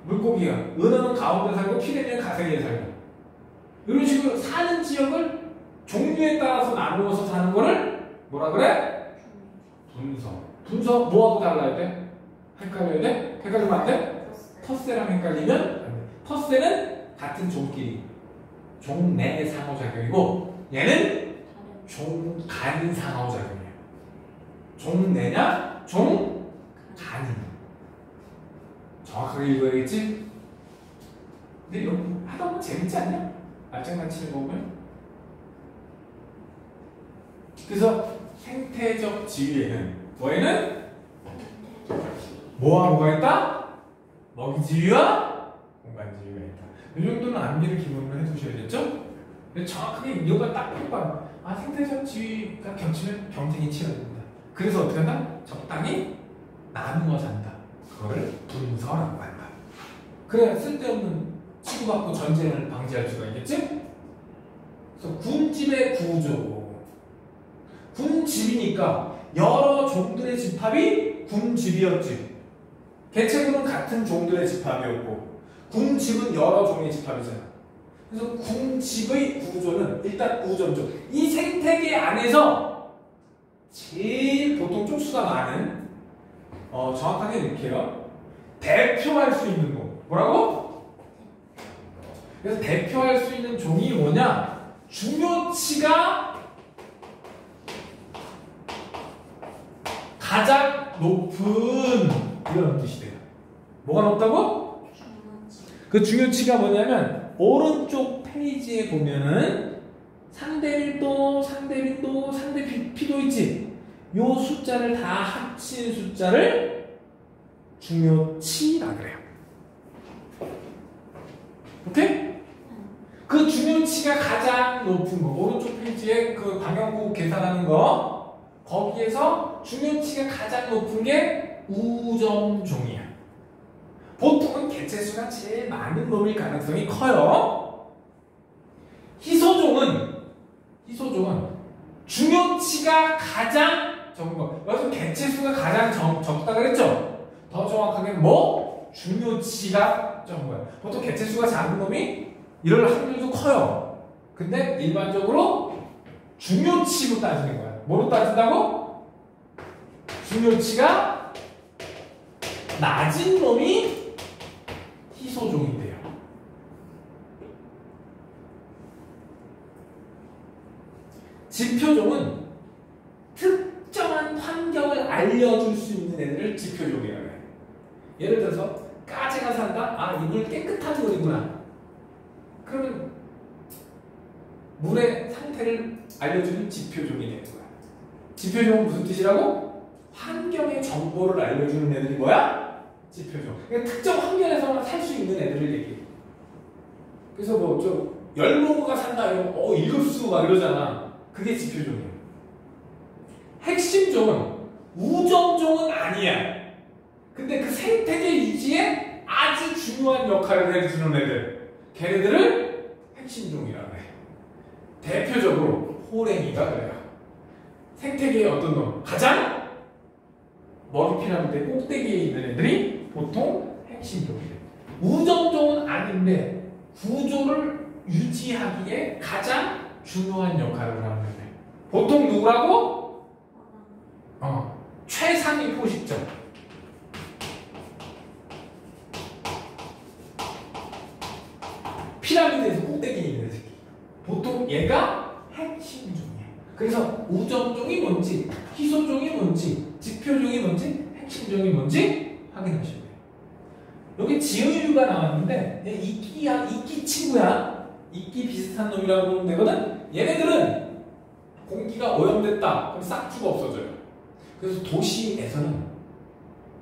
물고기가 은어는 가운데 살고 피레미는 가세리에 살고, 이런 식으로 사는 지역을 종류에 따라서 나누어서 사는 거를 뭐라 그래? 분서 뭐하고 달라야 돼? 헷갈려야 돼? 헷갈리면 안 돼? 텃세랑 헷갈리면 안 돼. 텃세는 같은 종끼리 종내 상호작용이고, 얘는 종간 상호작용이야. 종내냐? 종간이냐. 정확하게 읽어야겠지? 근데 이거 하다 보면 재밌지 않냐? 말장난치는 거 보면. 그래서 생태적 지위에는 뭐와 뭐가 있다? 먹이지위와 공간지위가 있다. 이 정도는 암기를 기본으로 해두셔야겠죠? 근데 정확하게 이거가 딱 보면 생태적 지위가 겹치면 경쟁이 치열해진다. 그래서 어떻게 한다? 적당히 나누어 산다. 그거를 분서라고 한다. 그래야 쓸데없는 치고받고 전쟁을 방지할 수가 있겠지? 그래서 군집의 구조. 군집이니까 여러 종들의 집합이 군집이었지. 개체군은 같은 종들의 집합이었고, 군집은 여러 종의 집합이잖아. 그래서 군집의 구조는 일단 우점종. 이 생태계 안에서 제일 보통 쪽수가 많은, 정확하게 이렇게요. 대표할 수 있는 거. 뭐라고? 그래서 대표할 수 있는 종이 뭐냐? 중요치가 가장 높은 이런 뜻이 돼요. 뭐가 높다고? 그 중요치가 뭐냐면 오른쪽 페이지에 보면은 상대밀도, 상대빈도, 상대피도 있지? 요 숫자를 다 합친 숫자를 중요치라 그래요. 오케이? 그 중요치가 가장 높은 거, 오른쪽 페이지에 그 방향구 계산하는 거, 거기에서 중요치가 가장 높은 게 우점종이야. 보통은 개체수가 제일 많은 놈일 가능성이 커요. 희소종은 중요치가 가장 적은 거. 여기서 개체수가 가장 적다 그랬죠? 더 정확하게는 중요치가 적은 거야. 보통 개체수가 작은 놈이 이럴 확률도 커요. 근데 일반적으로 중요치로 따지는 거야. 뭐로 따진다고? 중요치가 낮은 놈이 희소종이 돼요. 지표종은 특정한 환경을 알려줄 수 있는 애들을 지표종이라고 해요. 예를 들어서 까지가 산다? 이물 깨끗한 물이구나. 그러면 물의 상태를 알려주는 지표종이 되는 거야. 지표종은 무슨 뜻이라고? 환경의 정보를 알려주는 애들이 뭐야? 지표종. 그러니까 특정 환경에서만 살 수 있는 애들을 얘기해. 그래서 열무가 산다 이러면 일급수 막 이러잖아. 그게 지표종이야. 핵심종은 우점종은 아니야. 근데 그 생태계 유지에 아주 중요한 역할을 해주는 애들, 걔네들을 핵심종이라고 해. 대표적으로 호랭이가 그래요. 생태계의 어떤 놈, 가장 머리 피라미드의 꼭대기에 있는 애들이 보통 핵심종이래. 우점종은 아닌데 구조를 유지하기에 가장 중요한 역할을 하는 애들. 보통 누구라고? 최상위 포식자. 피라미드에서 꼭대기에 있는 새끼. 뭔지, 희소종이 뭔지, 지표종이 뭔지, 핵심종이 뭔지 확인하셔야 돼요. 여기 지의류가 나왔는데 이끼 친구야. 이끼 비슷한 놈이라고 보면 되거든. 얘네들은 공기가 오염됐다. 그럼 싹주가 없어져요. 그래서 도시에서는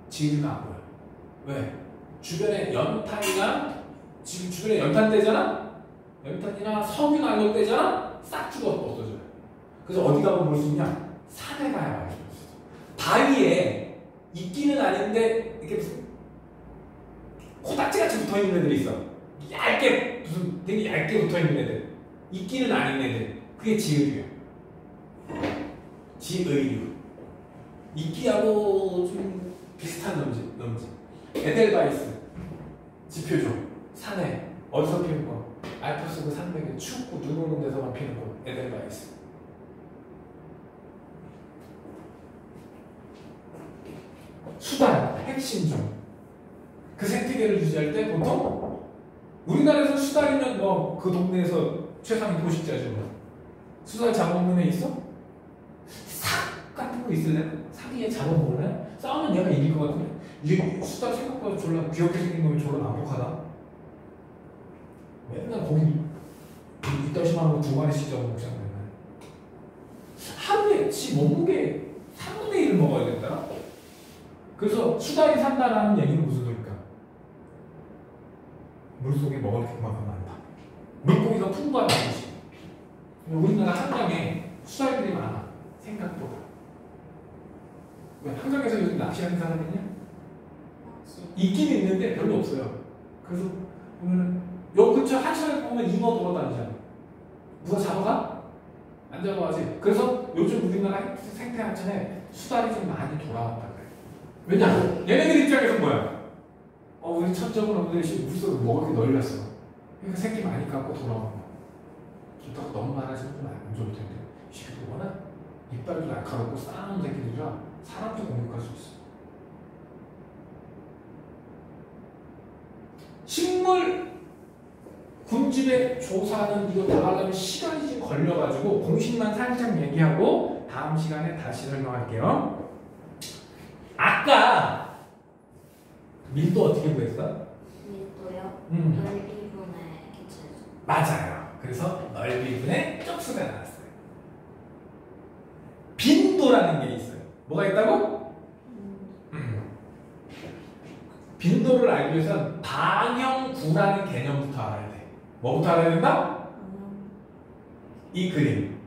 지의류가 안 보여. 왜? 주변에 연탄이나 지금 주변에 연탄대잖아? 연탄이나 석유나 이런 데잖아? 싹주가 없어져요. 그래서 어디 가면 볼 수 있냐? 산에 가야 알 수 있어. 바위에 이끼는 아닌데 이렇게 무슨 코딱지같이 붙어있는 애들이 있어. 얇게 무슨 되게 얇게 붙어있는 애들. 이끼는 아닌 애들. 그게 지의류야. 지의류. 이끼하고 좀 비슷한 놈지. 에델바이스. 지표종. 산에. 어디서 피는 거? 알프스 그 산맥에 춥고 눈 오는 데서만 피는 거. 에델바이스. 수달. 핵심종. 그 생태계를 유지할 때 보통 우리나라에서 수달이면 뭐 그 동네에서 최상위 포식자죠. 뭐. 수달 잡아먹는 애 있어? 삭 같은 거 있을래? 사기에 잡아먹을래? 싸우면 얘가 이길 것 같은데. 이게 수달 생각보다 졸라 귀엽게 생긴 놈이 졸라 난폭하다. 맨날 고기 이따시만 거 2마리씩 잡아먹자 맨날. 하루에 지 몸무게 3분의 1을 먹어야 된다. 그래서 수달이 산다라는 얘기는 무슨 소리일까? 물속에 먹을 게 그만큼 많다. 물고기가 풍부하다는 것이. 우리나라 한강에 수달들이 많아. 생각보다. 왜? 한강에서 요즘 낚시하는 사람 있냐? 있긴 있는데 별로 없어요. 그래서 보면은 요 근처 하천에 보면 잉어 돌아다니잖아. 누가 잡아가? 안 잡아가지. 그래서 요즘 우리나라 생태 하천에 수달이 좀 많이 돌아왔다 그래. 왜냐? 얘네들 입장에서 뭐야? 우리 천적은 없는데 물속에 먹을 게 널렸어. 그러니까 새끼 많이 갖고 돌아오는 거. 기타가 너무 많아지면 좀 안 좋을 텐데. 이 새끼들 워낙 이빨도 날카롭고 싸운 새끼들이라 사람도 공격할 수 있어. 식물 군집의 조사는 이거 다 하려면 시간이 좀 걸려가지고 공식만 살짝 얘기하고 다음 시간에 다시 설명할게요. 아까 밀도 어떻게 구했어? 밀도요? 넓이분의 개체수. 맞아요. 그래서 넓이분의 쪽수가 나왔어요. 빈도라는 게 있어요. 뭐가 있다고? 빈도를 알기 위해서는 방형구라는 개념부터 알아야 돼. 뭐부터 알아야 된다? 이 그림.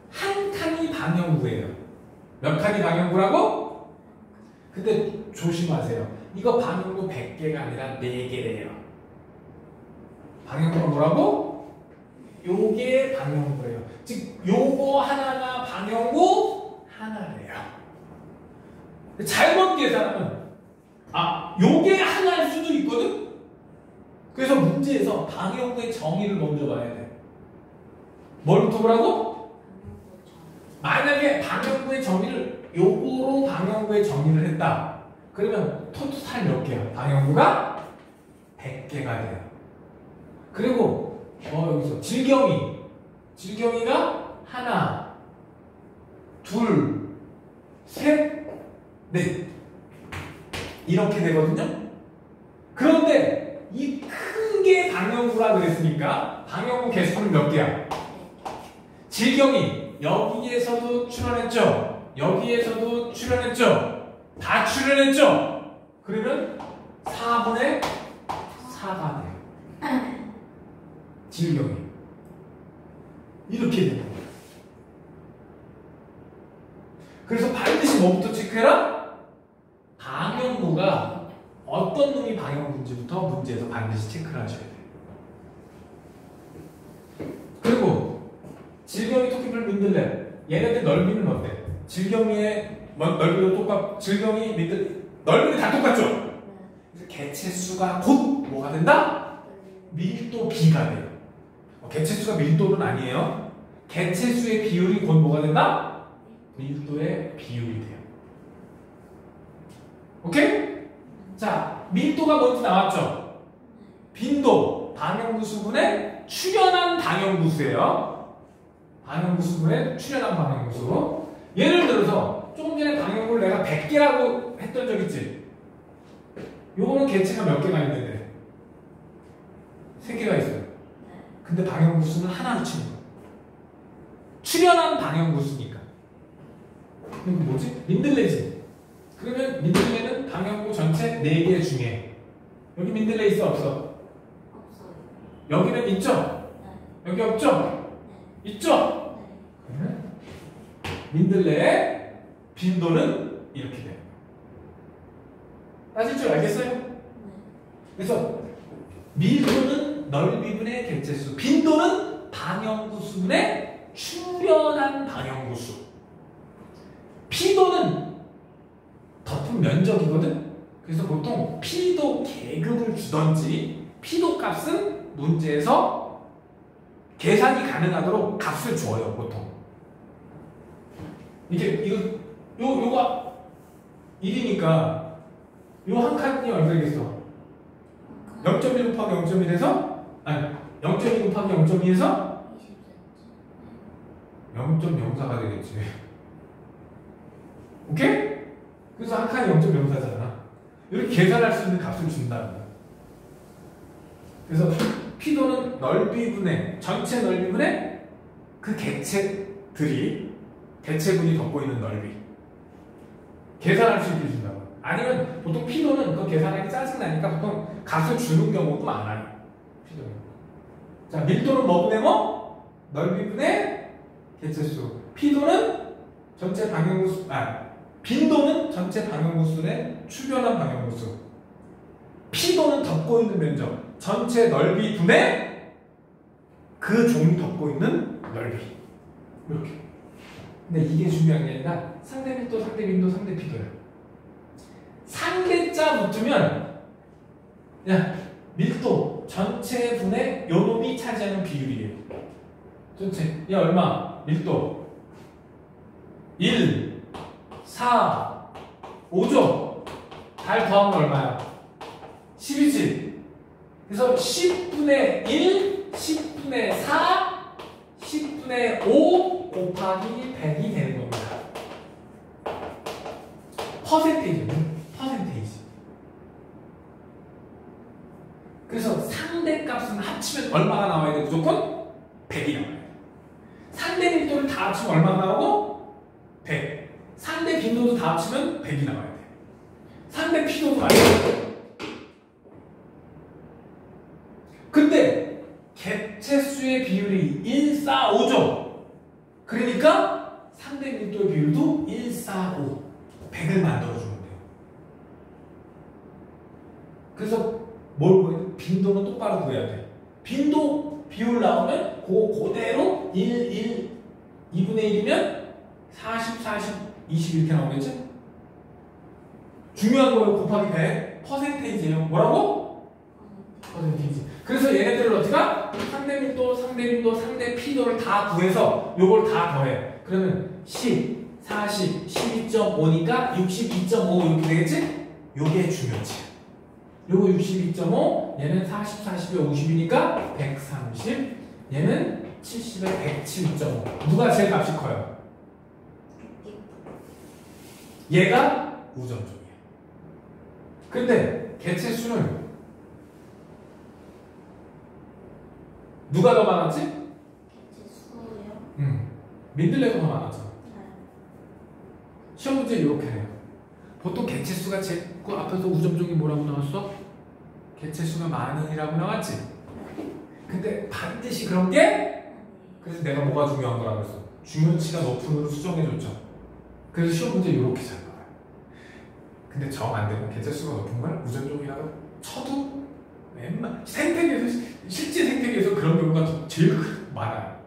한 칸이 방형구예요. 몇 칸이 방형구라고? 근데 조심하세요. 이거 방형구 100개가 아니라 4개래요. 방형구가 뭐라고? 요게 방형구예요. 즉 요거 하나가 방형구 하나래요. 잘못 계산하면 요게 하나일 수도 있거든? 그래서 문제에서 방형구의 정의를 먼저 봐야 돼. 뭘부터 보라고? 만약에 방형구의 정의를 요거로 방형구의 정의를 했다. 그러면 토탈 몇 개야? 방형구가 100개가 돼요. 그리고 여기서 질경이가 하나, 둘, 셋, 넷 이렇게 되거든요. 그런데 이 큰 게 방형구라 그랬으니까 방형구 개수는 몇 개야? 질경이 여기에서도 출현했죠. 여기에서도 출현했죠. 다 출현했죠. 그러면 4분의 4가 돼요. 질경이 이렇게 되는 거예요. 그래서 반드시 뭐부터 체크해라? 방형구가 어떤 놈이 방형구인지부터 문제에서 반드시 체크를 하셔야 돼요. 그리고 질경이 토끼풀 민들레 얘네들 넓이는 어때? 질경이의 넓이도 질경이 민들레 넓이는 다 똑같죠? 그래서 개체수가 곧 뭐가 된다? 밀도 B가 돼요. 개체수가 밀도는 아니에요. 개체수의 비율이 곧 뭐가 된다? 밀도의 비율이 돼요. 오케이? 자, 밀도가 먼저 나왔죠? 빈도, 방형구 수분에 출현한 방형구 수예요. 방형구 수분에 출현한 방형구 수. 들어서 조금 전에 방향구를 내가 100개라고 했던 적 있지? 요거는 개체가 몇 개가 있는데 3개가 있어요. 근데 방향구수는 하나로 치는 거야. 출현한 방향구수니까. 그럼 뭐지? 민들레지. 그러면 민들레는 방향구 전체 4개 중에 여기 민들레 있어 없어? 없어요. 여기는 있죠? 네. 여기 없죠? 네. 있죠? 네. 그러면 민들레의 빈도는 이렇게 돼요. 따질 줄 알겠어요? 네. 그래서 밀도는 넓이분의 개체수, 빈도는 방향구수분의 출현한 방향구수, 피도는 덮은 면적이거든. 그래서 보통 피도 계급을 주던지 피도 값은 문제에서 계산이 가능하도록 값을 줘요. 보통 요거 1이니까 요 한 칸이 얼마겠어? 0.1 곱하기 0.1에서 아니 0.2 곱하기 0.2에서 0.04가 되겠지. 오케이? 그래서 한 칸이 0.04잖아. 이렇게 계산할 수 있는 값을 준다는 거야. 그래서 피도는 넓이분의 전체 넓이분의 그 개체분이 덮고 있는 넓이. 계산할 수 있게 준다고. 아니면 보통 피도는 그 계산하기 짜증나니까 보통 값을 주는 경우도 많아요. 피도는. 자, 밀도는 뭐분의 뭐? 넓이분의 개체수. 피도는 전체 방향구수, 빈도는 전체 방향구수의 출현한 방향구수. 피도는 덮고 있는 면적. 전체 넓이 분의 그 종이 덮고 있는 넓이. 이렇게. 근데 이게 중요한 게 아니라 상대 밀도, 상대 빈도, 상대 피도예요. 상대자 붙으면 야 밀도 전체 분의 요놈이 차지하는 비율이에요. 전체. 야 얼마? 밀도 1, 4, 5죠. 달 더하면 얼마야? 10이지. 그래서 10분의 1, 10분의 4, 10분의 5 곱하기 100이 되는 겁니다. 퍼센테이지는 퍼센테이지. 그래서 상대값은 합치면 얼마가 나와야 돼? 무조건 100이 나와야 돼. 상대 밀도를 다 합치면 얼마가 나오고? 100. 상대 빈도도 다 합치면 100이 나와야 돼. 상대 피도도 나와야 돼. 근데 개체수의 비율이 1, 4, 5죠. 그러니까 상대 밀도의 비율도 1, 4, 5. 100을 만들어주면 돼요. 그래서 뭘 구해야 돼? 빈도는 똑바로 구해야 돼. 빈도 비율 나오면 그대로 1, 1, 2분의 1이면 40, 40, 20 이렇게 나오겠지? 중요한 거예요. 곱하기 100. 퍼센테이지예요. 뭐라고? 퍼센테이지. 그래서 얘네들을 어떻게 하? 상대 밀도, 상대 빈도, 상대 피도를 다 구해서 요걸 다 더해. 그러면 10, 40, 12.5니까 62.5 이렇게 되겠지? 요게 중요치. 요거 62.5, 얘는 40, 40에 50이니까 130, 얘는 70에 107.5. 누가 제일 값이 커요? 얘가 우점종이야. 근데 개체수는 누가 더 많았지? 개체수요? 민들레가 더 많았잖아. 네. 시험 문제 이렇게 해요. 보통 개체수가 그 앞에서 우점종이 뭐라고 나왔어? 개체수가 많은이라고 나왔지? 근데 반드시 그런 게? 그래서 내가 뭐가 중요한 거라고 했어? 중요치가 높은으로 수정해줬죠. 그래서 시험 문제 이렇게 잘 나와요. 근데 정 안 되면 개체수가 높은 걸 우점종이라고 쳐도 생태계에서 실제 생태계에서 그런 경우가 제일 많아요.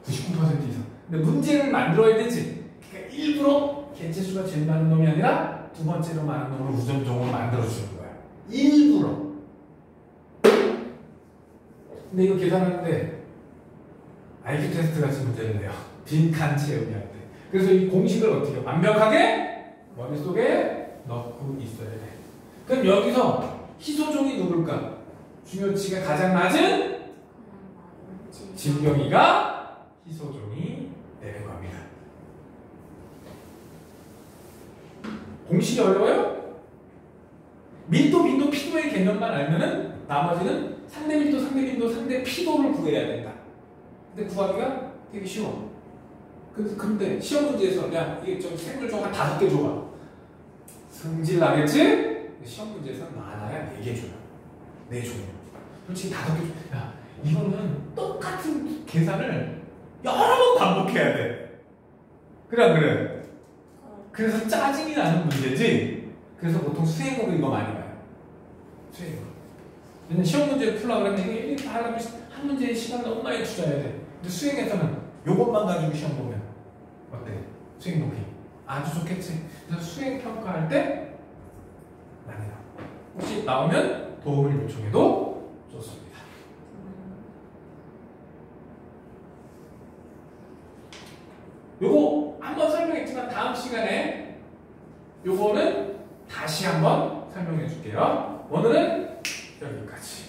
99% 이상. 근데 문제를 만들어야 되지. 그러니까 일부러 개체수가 제일 많은 놈이 아니라 두 번째로 많은 놈을 우점종으로 만들어주는 거야. 일부러. 근데 이거 계산하는데 IQ 테스트 같은 문제를 내요. 빈칸 채우기 할 때. 그래서 이 공식을 어떻게 해요? 완벽하게 머릿속에 넣고 있어야 돼. 그럼 여기서 희소종이 누굴까? 중요치가 가장 낮은 진경이가 희소종이 되는 겁니다. 공식이 어려워요? 밀도, 빈도, 피도의 개념만 알면은 나머지는 상대 밀도, 상대 빈도, 상대 피도를 구해야 된다. 근데 구하기가 되게 쉬워. 근데 시험 문제에서 야 이게 좀 생물 좀 한 5개 줘봐. 승질 나겠지? 시험 문제에서는 많아야 4개 줘요. 4종. 솔직히 5개 줘. 야 이거는 똑같은 계산을 여러 번 반복해야 돼. 그래 안 그래? 그래서 짜증이 나는 문제지. 그래서 보통 수행으로 이거 많이 봐요. 수행으로. 왜냐면 시험 문제를 풀려고 그러면 이게 1, 2 하려면 한 문제에 시간 너무 많이 투자해야 돼. 근데 수행에서는 요것만 가지고 시험 보면 어때? 수행 높이 아주 좋겠지. 그래서 수행 평가할 때 많이 나와. 혹시 나오면 도움을 요청해도 좋습니다. 요거 한번 설명했지만 다음 시간에 요거는 다시 한번 설명해 줄게요. 오늘은 여기까지.